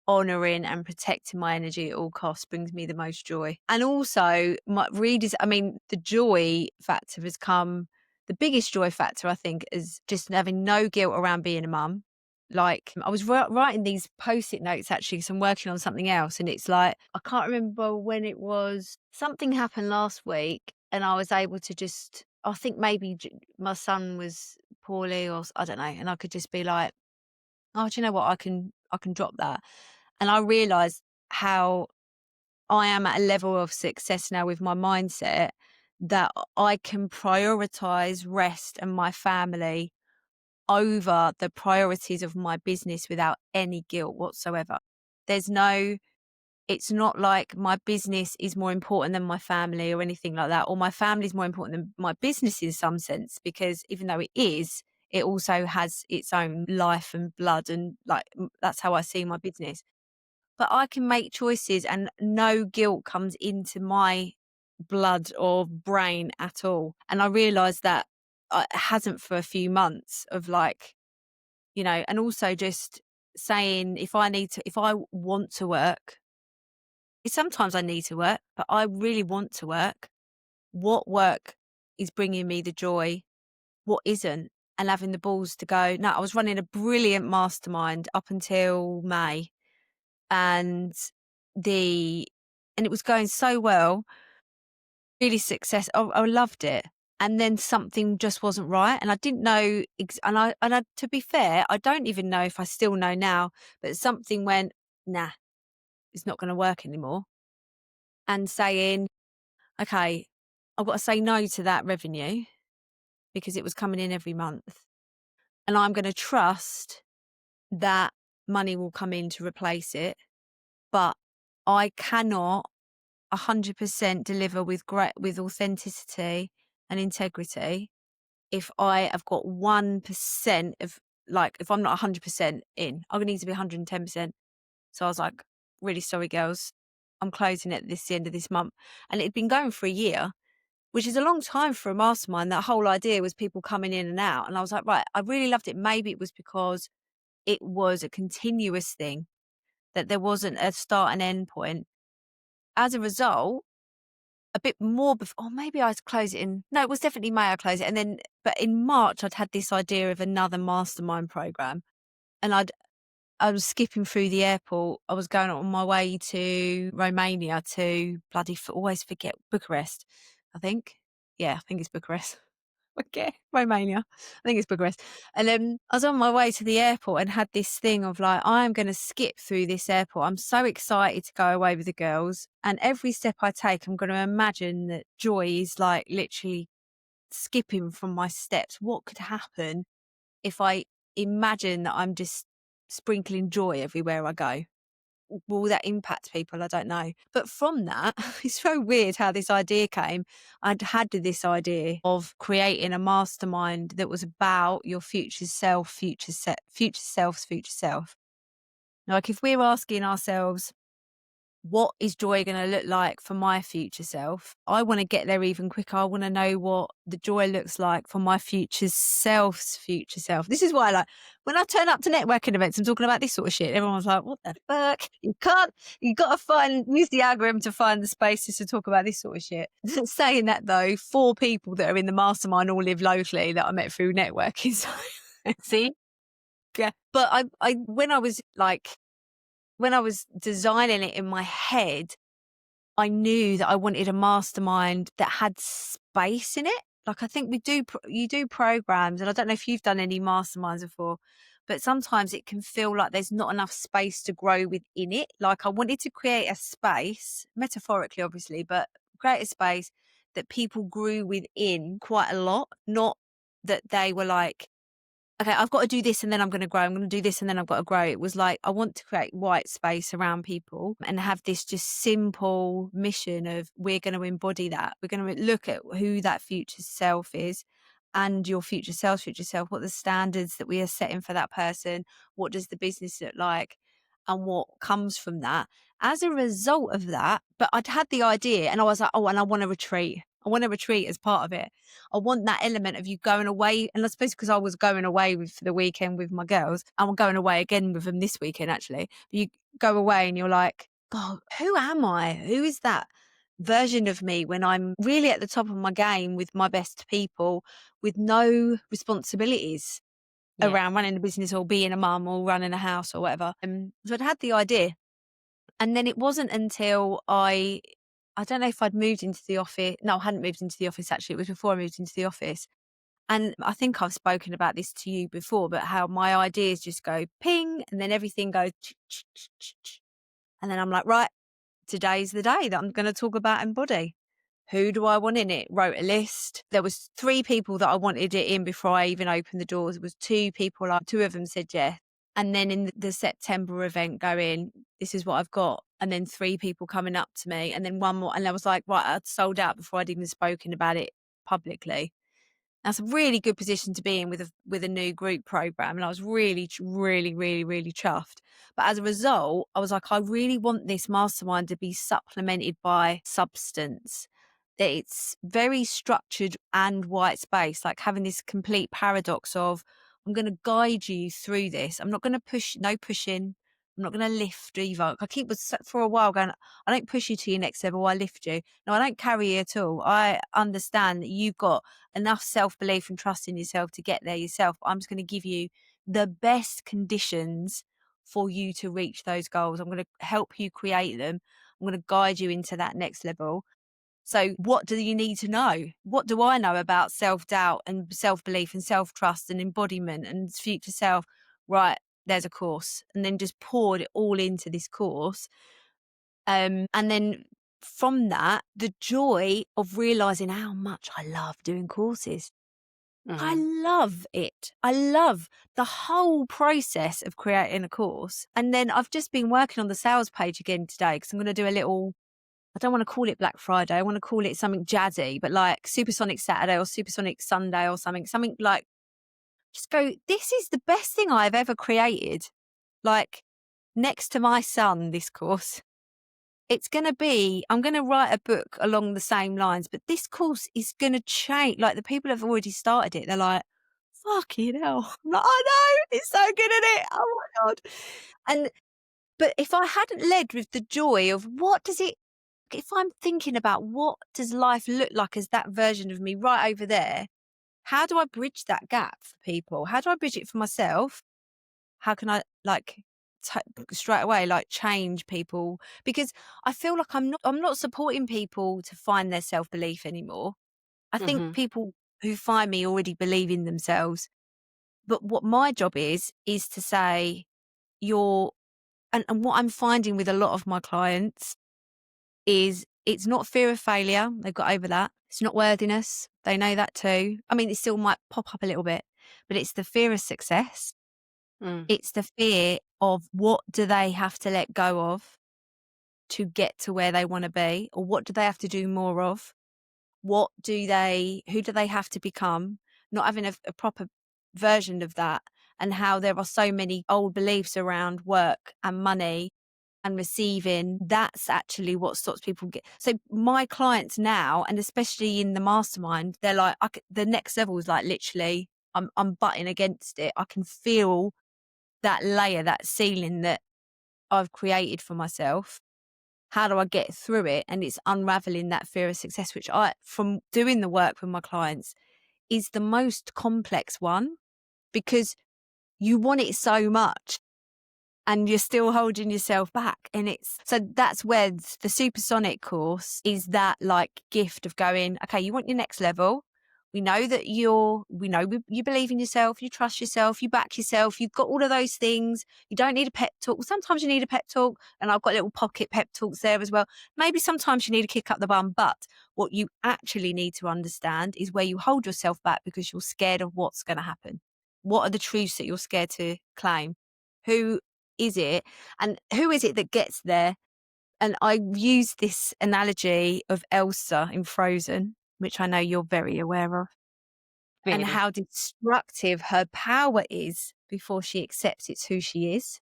honouring and protecting my energy at all costs brings me the most joy. And also my readers, I mean, the joy factor has come, the biggest joy factor, I think, is just having no guilt around being a mum. Like, I was writing these post-it notes actually, because I'm working on something else, and it's like, I can't remember when it was. Something happened last week, and I was able to just, I think maybe my son was poorly, or I don't know, and I could just be like, oh, do you know what? I can drop that. And I realized how I am at a level of success now with my mindset that I can prioritize rest and my family over the priorities of my business without any guilt whatsoever. There's no, it's not like my business is more important than my family or anything like that, or my family is more important than my business in some sense, because even though it is, it also has its own life and blood, and like, that's how I see my business. But I can make choices and no guilt comes into my blood or brain at all. And I realized that it hasn't for a few months of like, and also just saying, if I want to work, sometimes I need to work, but I really want to work. What work is bringing me the joy? What isn't? And having the balls to go. Now, I was running a brilliant mastermind up until May, and the and it was going so well, really success. I loved it. And then something just wasn't right, and I didn't know. To be fair, I don't even know if I still know now. But something went, nah, it's not going to work anymore. And saying, okay, I've got to say no to that revenue because it was coming in every month. And I'm going to trust that money will come in to replace it. But I cannot 100% deliver with authenticity and integrity if I have got 1% of, like, if I'm not 100% in, I'm going to need to be 110%. So I was like, really sorry, girls. I'm closing it this the end of this month. And it had been going for a year, which is a long time for a mastermind. That whole idea was people coming in and out. And I was like, right, I really loved it. Maybe it was because it was a continuous thing, that there wasn't a start and end point. As a result, a bit more before, or maybe I'd close it in. No, it was definitely May I close it. And then, but in March, I'd had this idea of another mastermind program. And I was skipping through the airport. I was going on my way to Romania to always forget Bucharest, I think. Yeah, I think it's Bucharest. Okay, Romania. I think it's Bucharest. And then I was on my way to the airport and had this thing of like, I'm going to skip through this airport. I'm so excited to go away with the girls. And every step I take, I'm going to imagine that joy is like literally skipping from my steps. What could happen if I imagine that I'm just sprinkling joy everywhere I go? Will that impact people? I don't know. But from that, it's so weird how this idea came. I'd had this idea of creating a mastermind that was about your future self, future self's future self. Like if we're asking ourselves, what is joy going to look like for my future self? I want to get there even quicker. I want to know what the joy looks like for my future self's future self. This is why, like, when I turn up to networking events, I'm talking about this sort of shit. Everyone's like, what the fuck? You got to use the algorithm to find the spaces to talk about this sort of shit. Saying that though, 4 people that are in the mastermind all live locally that I met through networking. So, see? Yeah. But when I was designing it in my head, I knew that I wanted a mastermind that had space in it. Like I think you do programs, and I don't know if you've done any masterminds before, but sometimes it can feel like there's not enough space to grow within it. Like I wanted to create a space, metaphorically, obviously, but create a space that people grew within quite a lot, not that they were like, okay, I've got to do this and then I'm going to grow. I'm going to do this and then I've got to grow. It was like, I want to create white space around people and have this just simple mission of we're going to embody that. We're going to look at who that future self is and your future self, what the standards that we are setting for that person, what does the business look like, and what comes from that. As a result of that, but I'd had the idea and I was like, oh, and I want to retreat. I want to retreat as part of it. I want that element of you going away. And I suppose because I was going away for the weekend with my girls, I'm going away again with them this weekend, actually. But you go away and you're like, God, who am I? Who is that version of me when I'm really at the top of my game with my best people, with no responsibilities around running a business or being a mum or running a house or whatever. So I'd had the idea. And then it wasn't until I don't know if I'd moved into the office. No, I hadn't moved into the office, actually. It was before I moved into the office. And I think I've spoken about this to you before, but how my ideas just go ping and then everything goes and then I'm like, right, today's the day that I'm going to talk about embody. Who do I want in it? Wrote a list. There was 3 people that I wanted it in before I even opened the doors. It was 2 people, 2 of them said yes. And then in the September event going, this is what I've got. And then 3 people coming up to me and then one more. And I was like, right, I'd sold out before I'd even spoken about it publicly. That's a really good position to be in with a new group program. And I was really, really, really, really chuffed. But as a result, I was like, I really want this mastermind to be supplemented by substance, that it's very structured and white space, like having this complete paradox of, I'm going to guide you through this. I'm not going to push, no pushing. I'm not going to lift either. I keep for a while going, I don't push you to your next level. I lift you. No, I don't carry you at all. I understand that you've got enough self-belief and trust in yourself to get there yourself. I'm just going to give you the best conditions for you to reach those goals. I'm going to help you create them. I'm going to guide you into that next level. So what do you need to know? What do I know about self-doubt and self-belief and self-trust and embodiment and future self? Right, there's a course. And then just poured it all into this course. And then from that, the joy of realizing how much I love doing courses. I love it. I love the whole process of creating a course. And then I've just been working on the sales page again today because I'm going to do a little, I don't want to call it Black Friday. I want to call it something jazzy, but like Supersonic Saturday or Supersonic Sunday or something like, just go, this is the best thing I've ever created. Like next to my son, this course. it's going to be, I'm going to write a book along the same lines, but this course is going to change. Like the people have already started it. They're like, fucking hell. I'm like, I know, it's so good at it. Oh my God. And, but if I hadn't led with the joy of if I'm thinking about what does life look like as that version of me right over there, how do I bridge that gap for people? How do I bridge it for myself? How can I like straight away like change people? Because I feel like I'm not supporting people to find their self-belief anymore. I think Mhm. people who find me already believe in themselves. But what my job is to say you're and what I'm finding with a lot of my clients is it's not fear of failure. They've got over that. It's not worthiness. They know that too. I mean, it still might pop up a little bit, but it's the fear of success. Mm. It's the fear of what do they have to let go of to get to where they want to be, or what do they have to do more of? Who do they have to become? Not having a proper version of that, and how there are so many old beliefs around work and money and receiving. That's actually what stops people get. So my clients now, and especially in the mastermind, they're like, the next level is like literally, I'm butting against it. I can feel that layer, that ceiling that I've created for myself. How do I get through it? And it's unraveling that fear of success, which from doing the work with my clients, is the most complex one because you want it so much and you're still holding yourself back. And that's where the supersonic course is, that like gift of going, okay, you want your next level. We know that you believe in yourself, you trust yourself, you back yourself, you've got all of those things. You don't need a pep talk. Well, sometimes you need a pep talk, and I've got little pocket pep talks there as well. Maybe sometimes you need a kick up the bum, but what you actually need to understand is where you hold yourself back because you're scared of what's going to happen. What are the truths that you're scared to claim? Who is it? And who is it that gets there? And I use this analogy of Elsa in Frozen, which I know you're very aware of, and Very. how destructive her power is before she accepts it's who she is.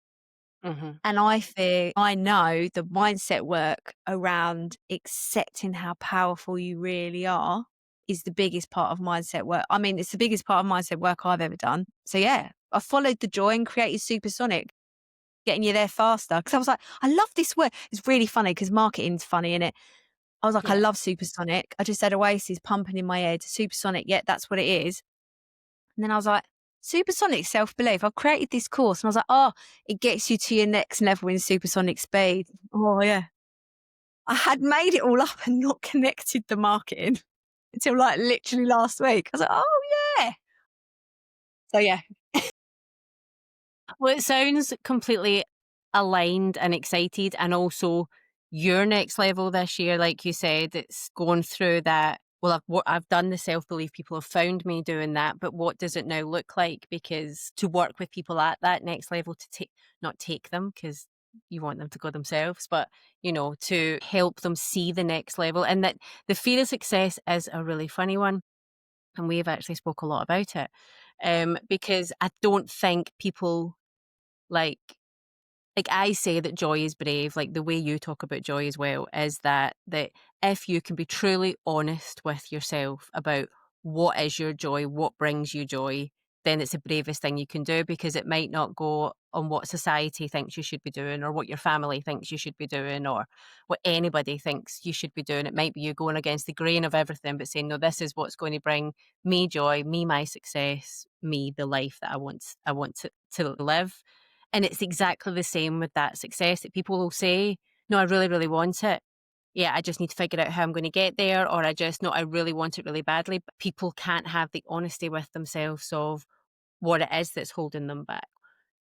Mhm. And I know the mindset work around accepting how powerful you really are is the biggest part of mindset work. I mean, it's the biggest part of mindset work I've ever done. So yeah, I followed the joy and created Supersonic, getting you there faster. Because I was like, I love this word. It's really funny because marketing's funny, innit? I was like, I Yeah. love Supersonic. I just had Oasis pumping in my head. Supersonic, yeah, that's what it is. And then I was like, supersonic self-belief. I've created this course. And I was like, oh, it gets you to your next level in supersonic speed. Oh, yeah. I had made it all up and not connected the marketing until like literally last week. I was like, oh, yeah. So, yeah. Well, it sounds completely aligned and excited, and also your next level this year, like you said, it's going through that. Well, I've done the self belief. People have found me doing that, but what does it now look like? Because to work with people at that next level, to not take them, because you want them to go themselves, but to help them see the next level, and that the fear of success is a really funny one, and we've actually spoke a lot about it, because I don't think people like I say that joy is brave, like the way you talk about joy as well, is that if you can be truly honest with yourself about what is your joy, what brings you joy, then it's the bravest thing you can do, because it might not go on what society thinks you should be doing, or what your family thinks you should be doing, or what anybody thinks you should be doing. It might be you going against the grain of everything, but saying, no, this is what's going to bring me joy, me my success, me the life that I want to live. And it's exactly the same with that success, that people will say, no, I really, really want it. Yeah, I just need to figure out how I'm going to get there. Or no, I really want it really badly. But people can't have the honesty with themselves of what it is that's holding them back.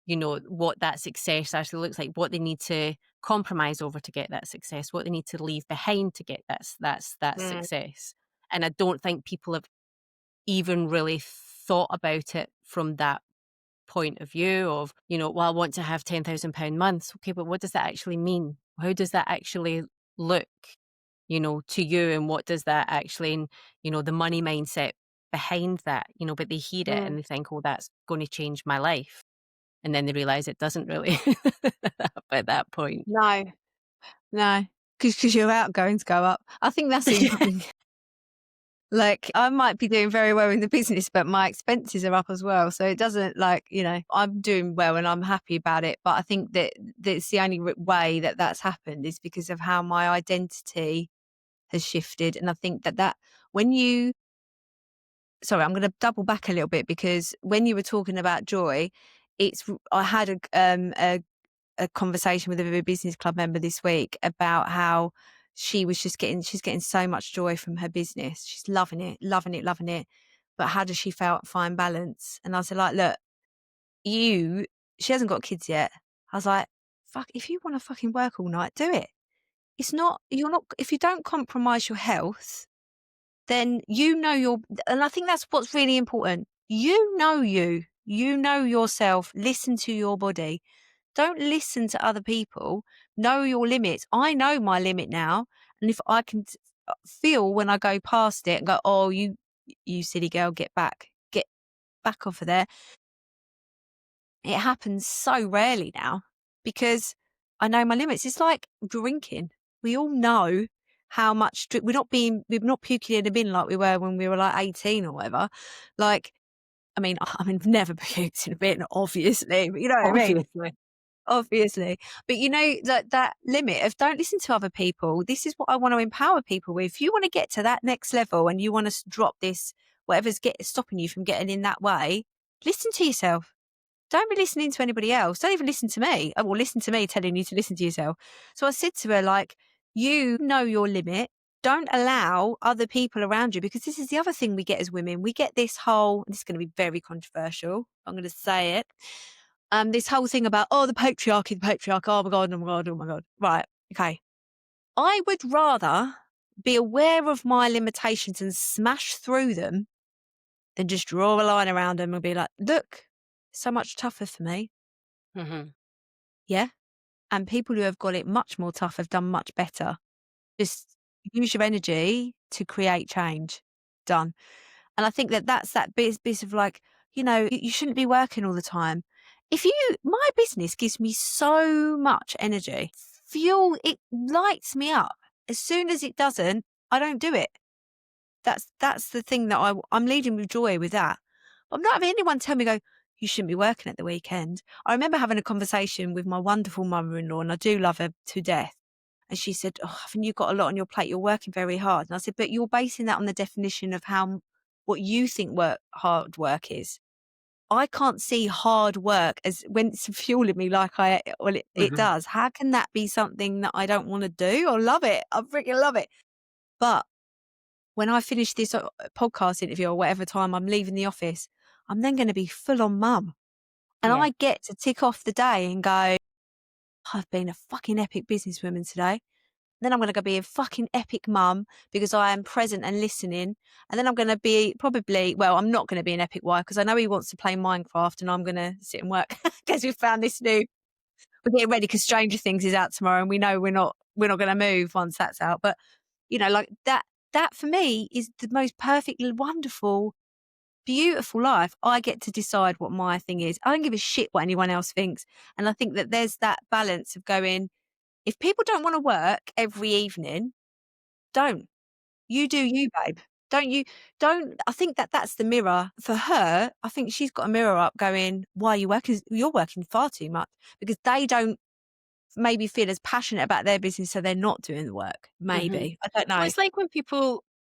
What that success actually looks like, what they need to compromise over to get that success, what they need to leave behind to get that Mm, success. And I don't think people have even really thought about it from that point of view of, well, I want to have £10,000 months. Okay, but what does that actually mean? How does that actually look, to you? And what does that actually, the money mindset behind that, but they hear it and mm. they think, oh, that's going to change my life. And then they realize it doesn't really at that point. No, no. because your outgoings go up. I think that's important. Like, I might be doing very well in the business, but my expenses are up as well. So it doesn't I'm doing well and I'm happy about it. But I think that that's the only way that that's happened is because of how my identity has shifted. And I think that when you, sorry, I'm going to double back a little bit because when you were talking about joy, I had a conversation with a business club member this week about how she's getting so much joy from her business. She's loving it, loving it, loving it. But how does she find balance? And I said, like, look, she hasn't got kids yet. I was like, fuck, if you want to fucking work all night, do it. If you don't compromise your health, then and I think that's what's really important. You know yourself, listen to your body. Don't listen to other people. Know your limits. I know my limit now. And if I can feel when I go past it and go, oh, you silly girl, get back off of there. It happens so rarely now because I know my limits. It's like drinking. We all know how much we're not puking in a bin like we were when we were like 18 or whatever. Like, I've never puked in a bin, obviously, but you know what I mean? Obviously. But that limit of don't listen to other people. This is what I want to empower people with. If you want to get to that next level and you want to drop this, whatever's stopping you from getting in that way, listen to yourself. Don't be listening to anybody else. Don't even listen to me. Or listen to me telling you to listen to yourself. So I said to her, like, you know your limit. Don't allow other people around you, because this is the other thing we get as women. We get this is going to be very controversial. I'm going to say it. This whole thing about, the patriarchy, oh my God, oh my God, oh my God. Right. Okay. I would rather be aware of my limitations and smash through them than just draw a line around them and be like, look, so much tougher for me. Mm-hmm. Yeah. And people who have got it much more tough have done much better. Just use your energy to create change. Done. And I think that's that bit of like, you shouldn't be working all the time. My business gives me so much energy. Fuel, it lights me up. As soon as it doesn't, I don't do it. That's the thing that I'm leading with joy with that. I'm not having anyone tell me, you shouldn't be working at the weekend. I remember having a conversation with my wonderful mother-in-law, and I do love her to death. And she said, haven't you got a lot on your plate? You're working very hard. And I said, but you're basing that on the definition of what you think hard work is. I can't see hard work as when it's fueling me like it does. How can that be something that I don't want to do? I love it. I freaking love it. But when I finish this podcast interview or whatever time I'm leaving the office, I'm then going to be full on mum. And I get to tick off the day and go, I've been a fucking epic businesswoman today. Then I'm going to go be a fucking epic mum because I am present and listening. And then I'm going to be I'm not going to be an epic wife because I know he wants to play Minecraft and I'm going to sit and work because we've found we're getting ready because Stranger Things is out tomorrow and we know we're not going to move once that's out. But, like that for me is the most perfectly wonderful, beautiful life. I get to decide what my thing is. I don't give a shit what anyone else thinks. And I think that there's that balance of going, if people don't want to work every evening, don't. You do you, babe. I think that's the mirror for her. I think she's got a mirror up going, why are you working? You're working far too much, because they don't maybe feel as passionate about their business. So they're not doing the work. Maybe. I don't know. Well, it's like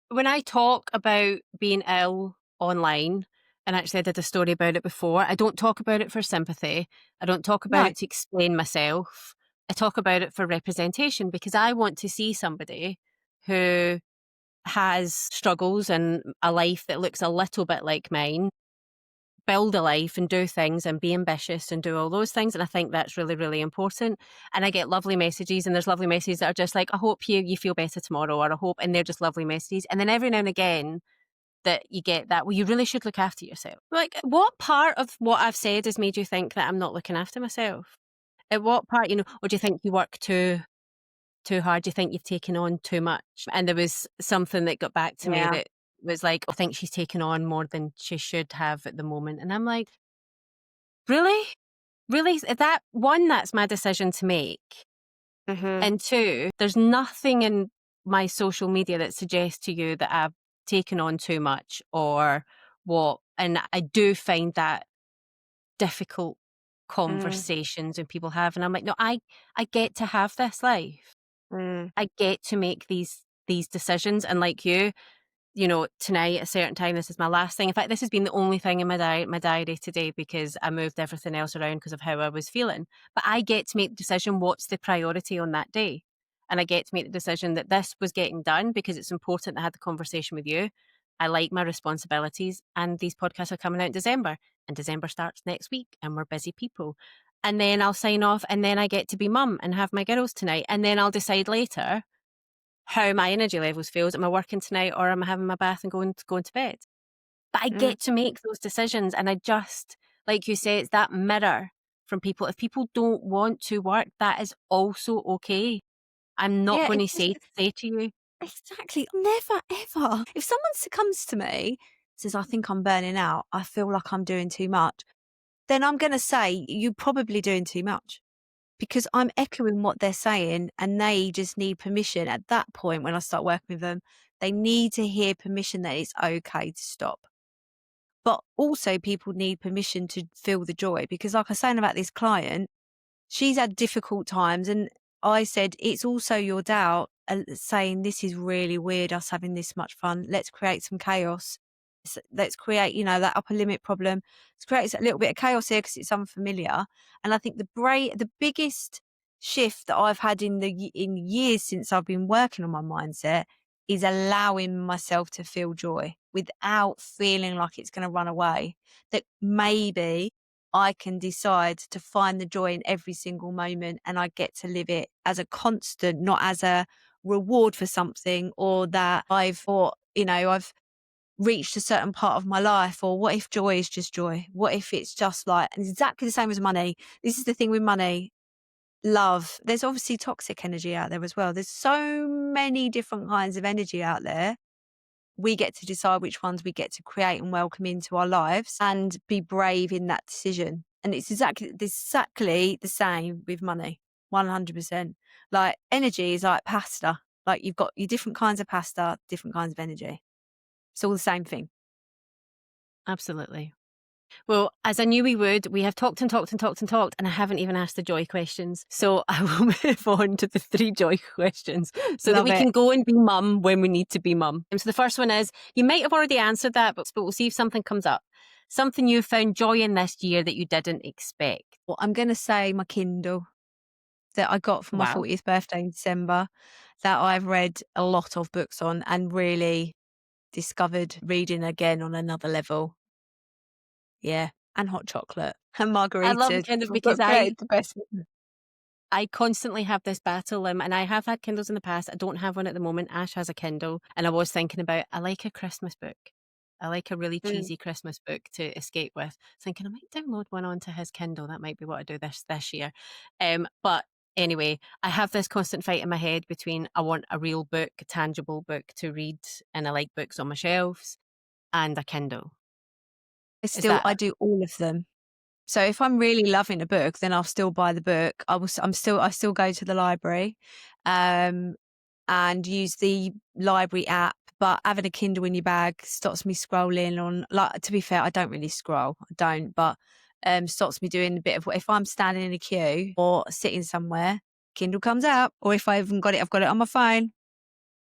when I talk about being ill online, and actually I did a story about it before, I don't talk about it for sympathy. I don't talk about it to explain myself. I talk about it for representation, because I want to see somebody who has struggles and a life that looks a little bit like mine build a life and do things and be ambitious and do all those things. And I think that's really, really important. And I get lovely messages, and there's lovely messages that are just like, I hope you feel better tomorrow, or I hope, and they're just lovely messages. And then every now and again that you get that, well, you really should look after yourself. Like, what part of what I've said has made you think that I'm not looking after myself? At what part, or do you think you work too hard? Do you think you've taken on too much? And there was something that got back to me that was like, I think she's taken on more than she should have at the moment. And I'm like, really? Really? That's my decision to make. Mhm. And two, there's nothing in my social media that suggests to you that I've taken on too much or what. And I do find that difficult Mm. conversations when people have, and I'm like, no, I get to have this life. Mm. I get to make these decisions. And like you know, tonight at a certain time, this is my last thing. In fact, this has been the only thing in my diary today because I moved everything else around because of how I was feeling. But I get to make the decision what's the priority on that day. And I get to make the decision that this was getting done because it's important that I had the conversation with you. I like my responsibilities, and these podcasts are coming out in December, and December starts next week, and we're busy people. And then I'll sign off, and then I get to be mum and have my girls tonight. And then I'll decide later how my energy levels feels. Am I working tonight or am I having my bath and going to bed? But I Mm. get to make those decisions, and I just, like you say, it's that mirror from people. If people don't want to work, that is also okay. I'm not Yeah, going it to just say to you, exactly. Never ever. If someone comes to me, says, "I think I'm burning out. I feel like I'm doing too much," then I'm gonna say, "You're probably doing too much." Because I'm echoing what they're saying, and they just need permission. At that point, when I start working with them, they need to hear permission that it's okay to stop. But also people need permission to feel the joy, because like I was saying about this client, she's had difficult times, and I said, "It's also your doubt, saying this is really weird, us having this much fun. Let's create some chaos. Let's create, that upper limit problem. Let's create a little bit of chaos here because it's unfamiliar." And I think the biggest shift that I've had in years since I've been working on my mindset is allowing myself to feel joy without feeling like it's going to run away. That maybe I can decide to find the joy in every single moment, and I get to live it as a constant, not as a reward for something, or that I've reached a certain part of my life. Or what if joy is just joy? What if it's just like, and exactly the same as money. This is the thing with money. Love. There's obviously toxic energy out there as well. There's so many different kinds of energy out there. We get to decide which ones we get to create and welcome into our lives and be brave in that decision. And it's exactly the same with money. 100%. Like energy is like pasta. Like you've got your different kinds of pasta, different kinds of energy. It's all the same thing. absolutely. Well, as I knew we would, we have talked and talked and talked and talked, and I haven't even asked the joy questions. So I will move on to the three joy questions so that Love we it. can go and be mum when we need to be mum. And so the first one is, you might have already answered that, but we'll see if something comes up. Something you found joy in this year that you didn't expect. Well, I'm going to say my Kindle that I got for my Wow. 40th birthday in December, that I've read a lot of books on and really discovered reading again on another level. Yeah, and hot chocolate and I love margaritas Kindle from because book related to best. I constantly have this battle, and I have had Kindles in the past. I don't have one at the moment. Ash has a Kindle, and I was thinking about, I like a Christmas book. I like a really Mm. cheesy Christmas book to escape with. Thinking I might download one onto his Kindle. That might be what I do this year. But anyway, I have this constant fight in my head between I want a real book, a tangible book to read, and I like books on my shelves, and a Kindle. Is I that do all of them. So if I'm really loving a book, then I'll still buy the book. I still go to the library, um, and use the library app. But having a Kindle in your bag stops me scrolling on. Like, to be fair, I don't really scroll. I don't, but stops me doing a bit of what if I'm standing in a queue or sitting somewhere, Kindle comes out, or if I haven't got it, I've got it on my phone.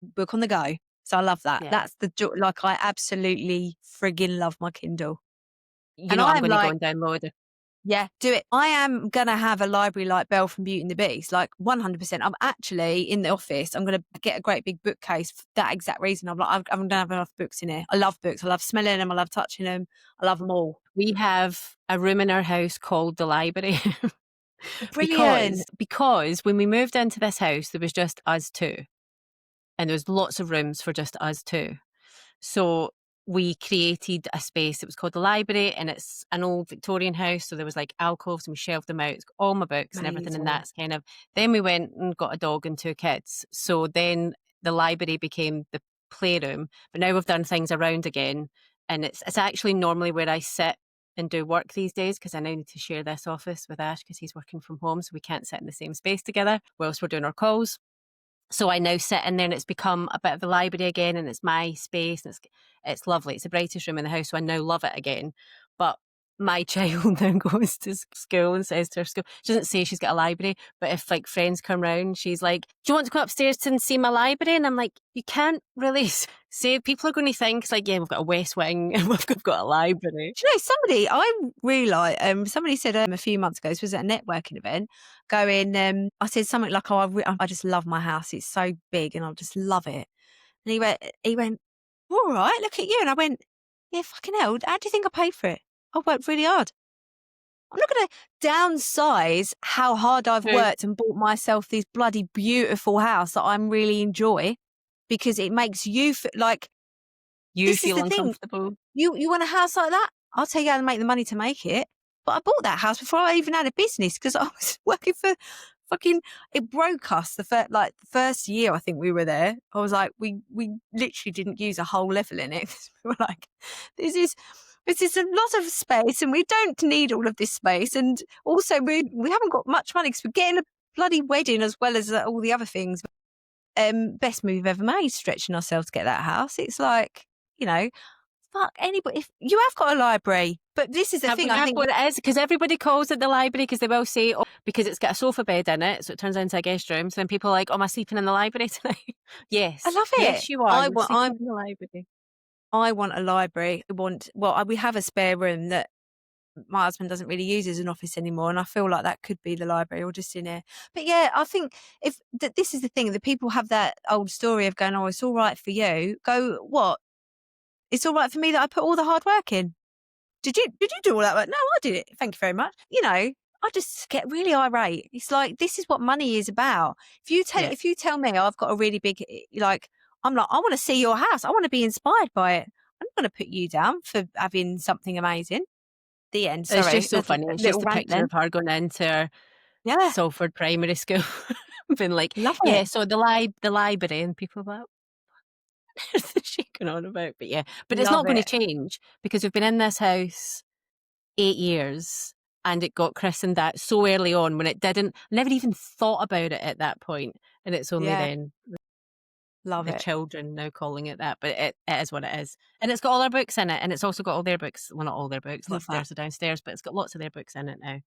Book on the go. So I love that. yeah? That's the joy. Like I absolutely frigging love my Kindle. You And know, I'm I'm going to go like, and download it. yeah, do it. I am gonna have a library like Belle from Beauty and the Beast, like 100%. I'm actually in the office. I'm gonna get a great big bookcase for that exact reason. I'm gonna have enough books in here. I love books. I love smelling them. I love touching them. I love them all. We have a room in our house called the library. Brilliant. Because when we moved into this house, there was just us two, and there was lots of rooms for just us two. So we created a space that was called the library, and it's an old Victorian house. So there was like alcoves, and we shelved them out. It's got all my books and everything, and Amazing. that's kind of. Then we went and got a dog and two kids. So then the library became the playroom. But now we've done things around again, and it's actually normally where I sit and do work these days, because I now need to share this office with Ash because he's working from home, so we can't sit in the same space together whilst we're doing our calls. So I now sit in there and it's become a bit of a library again, and it's my space, and it's lovely. It's the brightest room in the house, so I now love it again. But my child now goes to school and says to her school, she doesn't say she's got a library, but if like friends come round, she's like, do you want to go upstairs and see my library? And I'm like, you can't really say, people are going to think it's like, yeah, we've got a West Wing and we've got a library. Do you know, somebody, I really like, somebody said a few months ago, this was at a networking event, going, I said something like, oh, I just love my house. It's so big and I just love it. And he went, all right, look at you. And I went, yeah, fucking hell, how do you think I paid for it? I worked really hard. I'm not going to downsize how hard I've True. worked and bought myself this bloody beautiful house that I really enjoy because it makes you like, You this is feel the thing. uncomfortable. You want a house like that? I'll tell you how to make the money to make it. But I bought that house before I even had a business because I was working for fucking. It broke us the first year I think we were there. I was like, we literally didn't use a whole level in it. We were like, this is a lot of space, and we don't need all of this space. And also, we haven't got much money because we're getting a bloody wedding as well as all the other things. Best move ever made, stretching ourselves to get that house. It's like, you know. Fuck anybody. If you have got a library, but this is the thing. I think what it is, because everybody calls it the library because they will say, oh, because it's got a sofa bed in it, so it turns into a guest room. So then people are like, oh, am I sleeping in the library tonight? Yes, I love it. yes, you are. You're sleeping in the library. I want a library. We have a spare room that my husband doesn't really use as an office anymore, and I feel like that could be the library or just in here. But yeah, I think this is the thing, that people have that old story of going, oh, it's all right for you. Go, what? It's all right for me that I put all the hard work in. Did you do all that work? No, I did it. Thank you very much. You know, I just get really irate. It's like, this is what money is about. If you tell me I've got a really big, like, I'm like, I want to see your house. I want to be inspired by it. I'm not going to put you down for having something amazing. The end. Sorry. It's just so funny. It's just a picture of her going into her Salford Primary School, being like, love yeah, it. so the library, and people are like, what's she going on about? But yeah, but it's Love not going to it. change because we've been in this house 8 years and it got christened that so early on when it didn't. I never even thought about it at that point, and it's only then Love the it. children now calling it that. But it is what it is, and it's got all our books in it, and it's also got all their books. Well, not all their books, Love that. upstairs or downstairs, but it's got lots of their books in it now.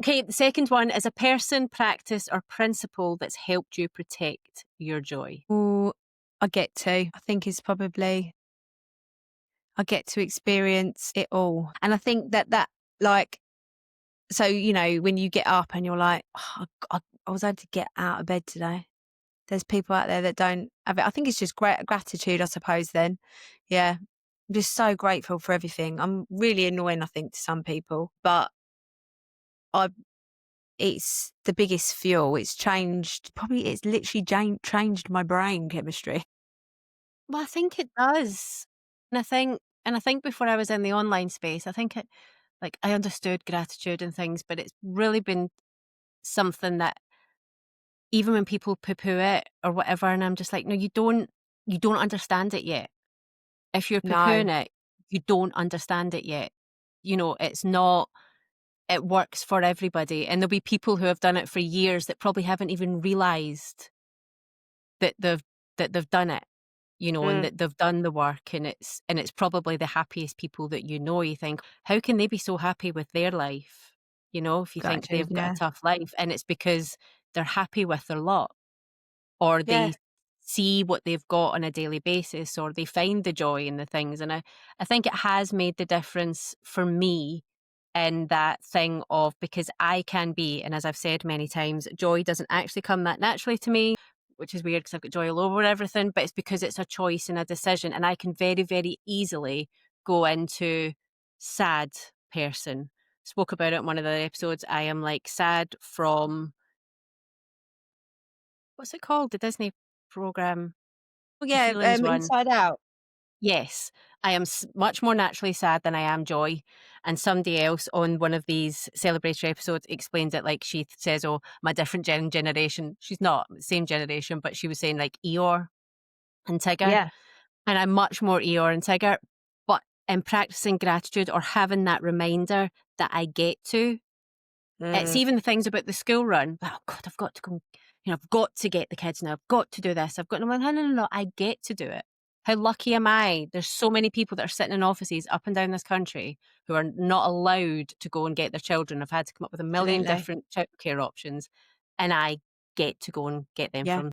Okay, the second one is a person, practice, or principle that's helped you protect your joy. Oh, I get to. I think it's probably, I get to experience it all. And I think that like, so, you know, when you get up and you're like, oh, I was able to get out of bed today. There's people out there that don't have it. I think it's just gratitude, I suppose, then. Yeah. I'm just so grateful for everything. I'm really annoying, I think, to some people, but it's the biggest fuel. It's literally changed my brain chemistry. Well, I think it does. And I think before I was in the online space, I think I understood gratitude and things, but it's really been something that even when people poo-poo it or whatever, and I'm just like, no, you don't understand it yet. If you're No. poo-pooing it, you don't understand it yet. You know, it's not, it works for everybody. And there'll be people who have done it for years that probably haven't even realized that they've done it, you know, and Mm, that they've done the work, and it's probably the happiest people that you know. You think, how can they be so happy with their life? You know, if you think gratitude, they've got a yeah. tough life, and it's because they're happy with their lot, or Yeah. they see what they've got on a daily basis, or they find the joy in the things. And I think it has made the difference for me in that thing of, because I can be, and as I've said many times, joy doesn't actually come that naturally to me, which is weird because I've got joy all over everything, but it's because it's a choice and a decision. And I can very, very easily go into sad person. Spoke about it in one of the episodes. I am like sad from, what's it called? The Disney program, Well, the yeah, feelings one. Inside Out. Yes, I am much more naturally sad than I am joy. And somebody else on one of these celebratory episodes explains it like, she says, oh, my different generation. She's not same generation, but she was saying like Eeyore and Tigger. Yeah. And I'm much more Eeyore and Tigger. But and practicing gratitude or having that reminder that I get to. It's even the things about the school run. Oh God, I've got to go. I've got to get the kids now. I've got to do this. I've got no, no, no, no, no. I get to do it. How lucky am I? There's so many people that are sitting in offices up and down this country who are not allowed to go and get their children. I've had to come up with a million Absolutely. different childcare options, and I get to go and get them Yeah. from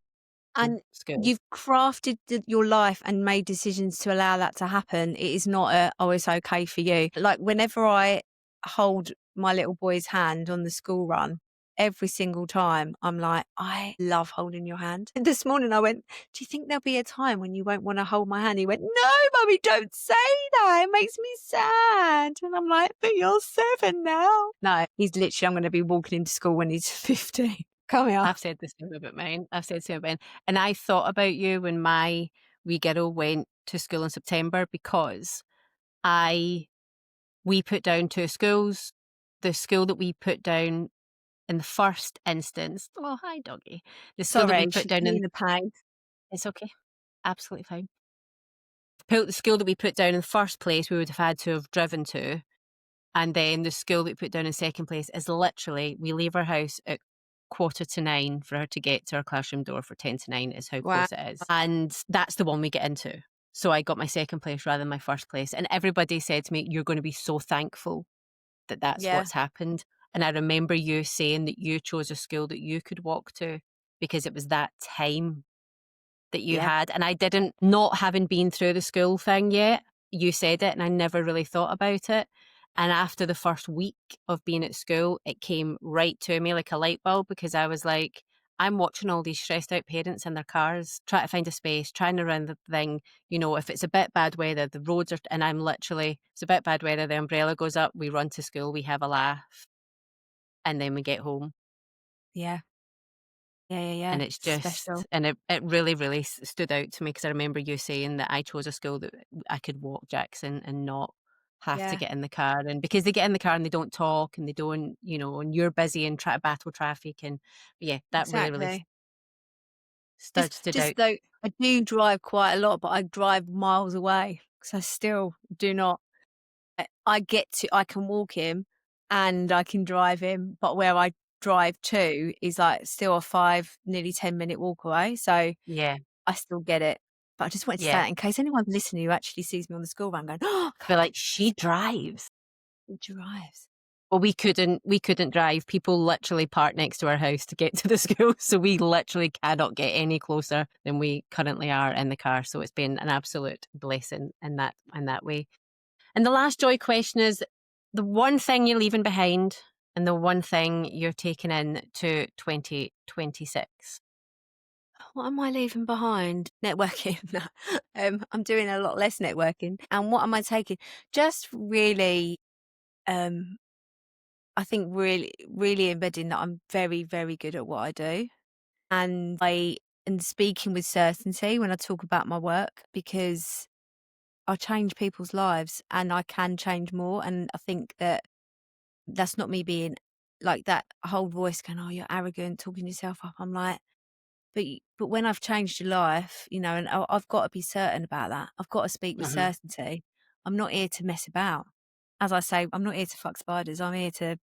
And school. you've crafted your life and made decisions to allow that to happen. It is not "Oh, it's okay for you." Like, whenever I hold my little boy's hand on the school run, every single time, I'm like, "I love holding your hand." And this morning I went, "Do you think there'll be a time when you won't wanna hold my hand?" He went, "No, mummy, don't say that. It makes me sad." And I'm like, "But you're 7 now." No, he's literally I'm gonna be walking into school when he's 15. Come here. I've said the same about mine. I've said the same about mine. And I thought about you when my wee girl went to school in September because I we put down 2 schools. The school that we put down in the first instance, oh, hi, doggy. The school that we Sorry, put she's down in, being a pain. it's okay, absolutely fine. The school that we put down in the first place, we would have had to have driven to. And then the school that we put down in second place is literally, we leave our house at 8:45 for her to get to our classroom door for 8:50 is how Wow. close it is. And that's the one we get into. So I got my second place rather than my first place. And everybody said to me, you're going to be so thankful that that's Yeah, what's happened. And I remember you saying that you chose a school that you could walk to because it was that time that you yeah, had. And I didn't, not having been through the school thing yet, you said it and I never really thought about it. And after the first week of being at school, it came right to me like a light bulb because I was like, I'm watching all these stressed out parents in their cars, trying to find a space, trying to run the thing. If it's a bit bad weather, the roads are, and I'm literally, it's a bit bad weather, the umbrella goes up, we run to school, we have a laugh, and then we get home. yeah, yeah, yeah, yeah. And it's Special. just, and it really, really stood out to me because I remember you saying that I chose a school that I could walk Jackson and not have to Yeah, get in the car. And because they get in the car and they don't talk and they don't, and you're busy and try to battle traffic. And yeah, that really, really exactly. stood Just out. though I do drive quite a lot, but I drive miles away because I still do not. I can walk him and I can drive him, but where I drive to is like still a 5, nearly 10-minute walk away. So Yeah. I still get it. But I just wanted to say Yeah. that in case anyone's listening who actually sees me on the school run going, "Oh, They're Claire like, she drives. drives." Well, we couldn't drive. People literally park next to our house to get to the school. So we literally cannot get any closer than we currently are in the car. So it's been an absolute blessing in that way. And the last joy question is the one thing you're leaving behind and the one thing you're taking in to 2026. What am I leaving behind? Networking. No. I'm doing a lot less networking. And what am I taking? Just really, um, I think really, really embedding that I'm very, very good at what I do. And I am speaking with certainty when I talk about my work because I change people's lives and I can change more. And I think that that's not me being like that whole voice going, "Oh, you're arrogant, talking yourself up." I'm like, but when I've changed your life, and I've got to be certain about that. I've got to speak with Hmm. certainty. I'm not here to mess about. As I say, I'm not here to fuck spiders. I'm here to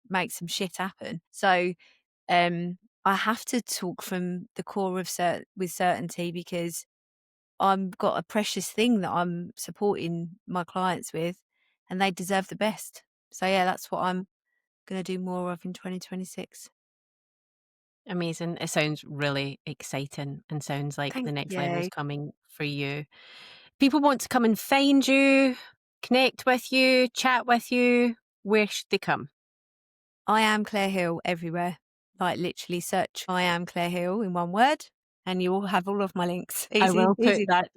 make some shit happen. So, I have to talk from the core of with certainty because I'm got a precious thing that I'm supporting my clients with, and they deserve the best. So yeah, that's what I'm gonna do more of in 2026. Amazing. It sounds really exciting and sounds like Thank the next level's you. coming for you. People want to come and find you, connect with you, chat with you. Where should they come? I am Claire Hill everywhere. Like literally search I am Claire Hill in one word and you will have all of my links. I Easy, will put easy. that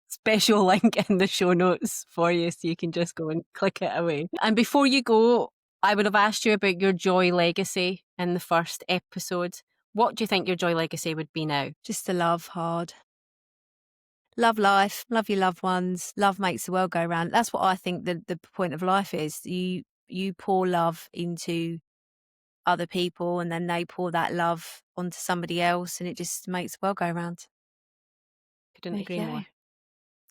special link in the show notes for you so you can just go and click it away. And before you go, I would have asked you about your joy legacy in the first episode. What do you think your joy legacy would be now? Just to love hard. Love life, love your loved ones. Love makes the world go round. That's what I think the point of life is. You pour love into other people and then they pour that love onto somebody else and it just makes the world go round. Couldn't There agree you go. more.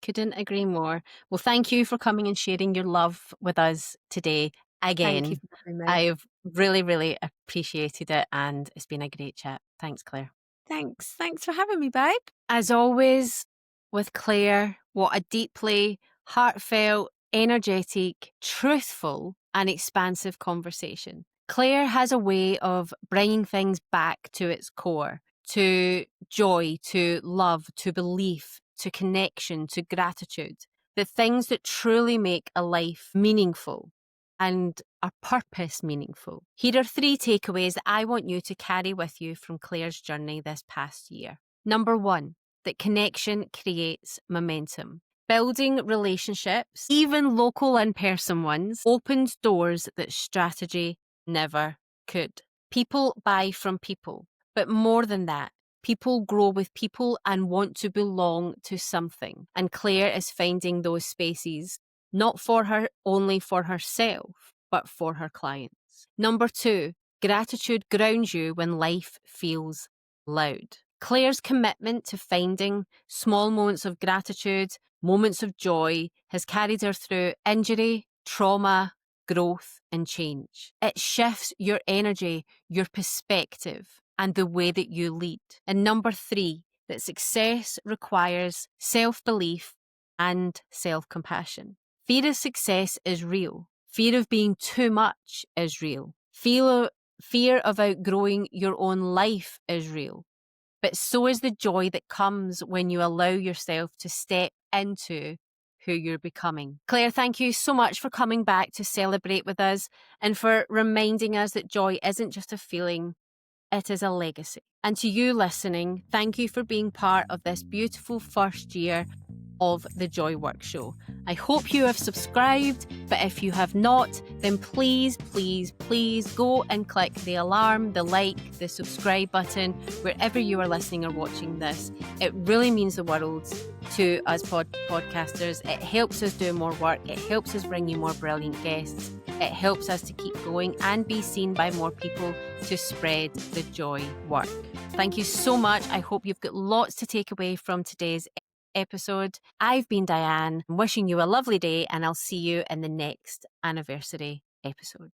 Couldn't agree more. Well, thank you for coming and sharing your love with us today Thank you again. for having me. I've really, really appreciated it, and it's been a great chat. Thanks, Claire. Thanks. Thanks for having me, babe. As always, with Claire, what a deeply heartfelt, energetic, truthful, and expansive conversation. Claire has a way of bringing things back to its core, to joy, to love, to belief, to connection, to gratitude. The things that truly make a life meaningful and a purpose meaningful. Here are 3 takeaways that I want you to carry with you from Claire's journey this past year. Number 1, that connection creates momentum. Building relationships, even local in-person ones, opens doors that strategy never could. People buy from people, but more than that, people grow with people and want to belong to something. And Claire is finding those spaces, not for her, only for herself, but for her clients. Number 2, gratitude grounds you when life feels loud. Claire's commitment to finding small moments of gratitude, moments of joy, has carried her through injury, trauma, growth, and change. It shifts your energy, your perspective, and the way that you lead. And number 3, that success requires self-belief and self-compassion. Fear of success is real. Fear of being too much is real. Fear of outgrowing your own life is real. But so is the joy that comes when you allow yourself to step into who you're becoming. Claire, thank you so much for coming back to celebrate with us and for reminding us that joy isn't just a feeling, it is a legacy. And to you listening, thank you for being part of this beautiful first year of the Joy Work Show. I hope you have subscribed, but if you have not, then please, please, please go and click the alarm, the like, the subscribe button, wherever you are listening or watching this. It really means the world to us podcasters. It helps us do more work. It helps us bring you more brilliant guests. It helps us to keep going and be seen by more people to spread the joy work. Thank you so much. I hope you've got lots to take away from today's episode. I've been Diane. I'm wishing you a lovely day, and I'll see you in the next anniversary episode.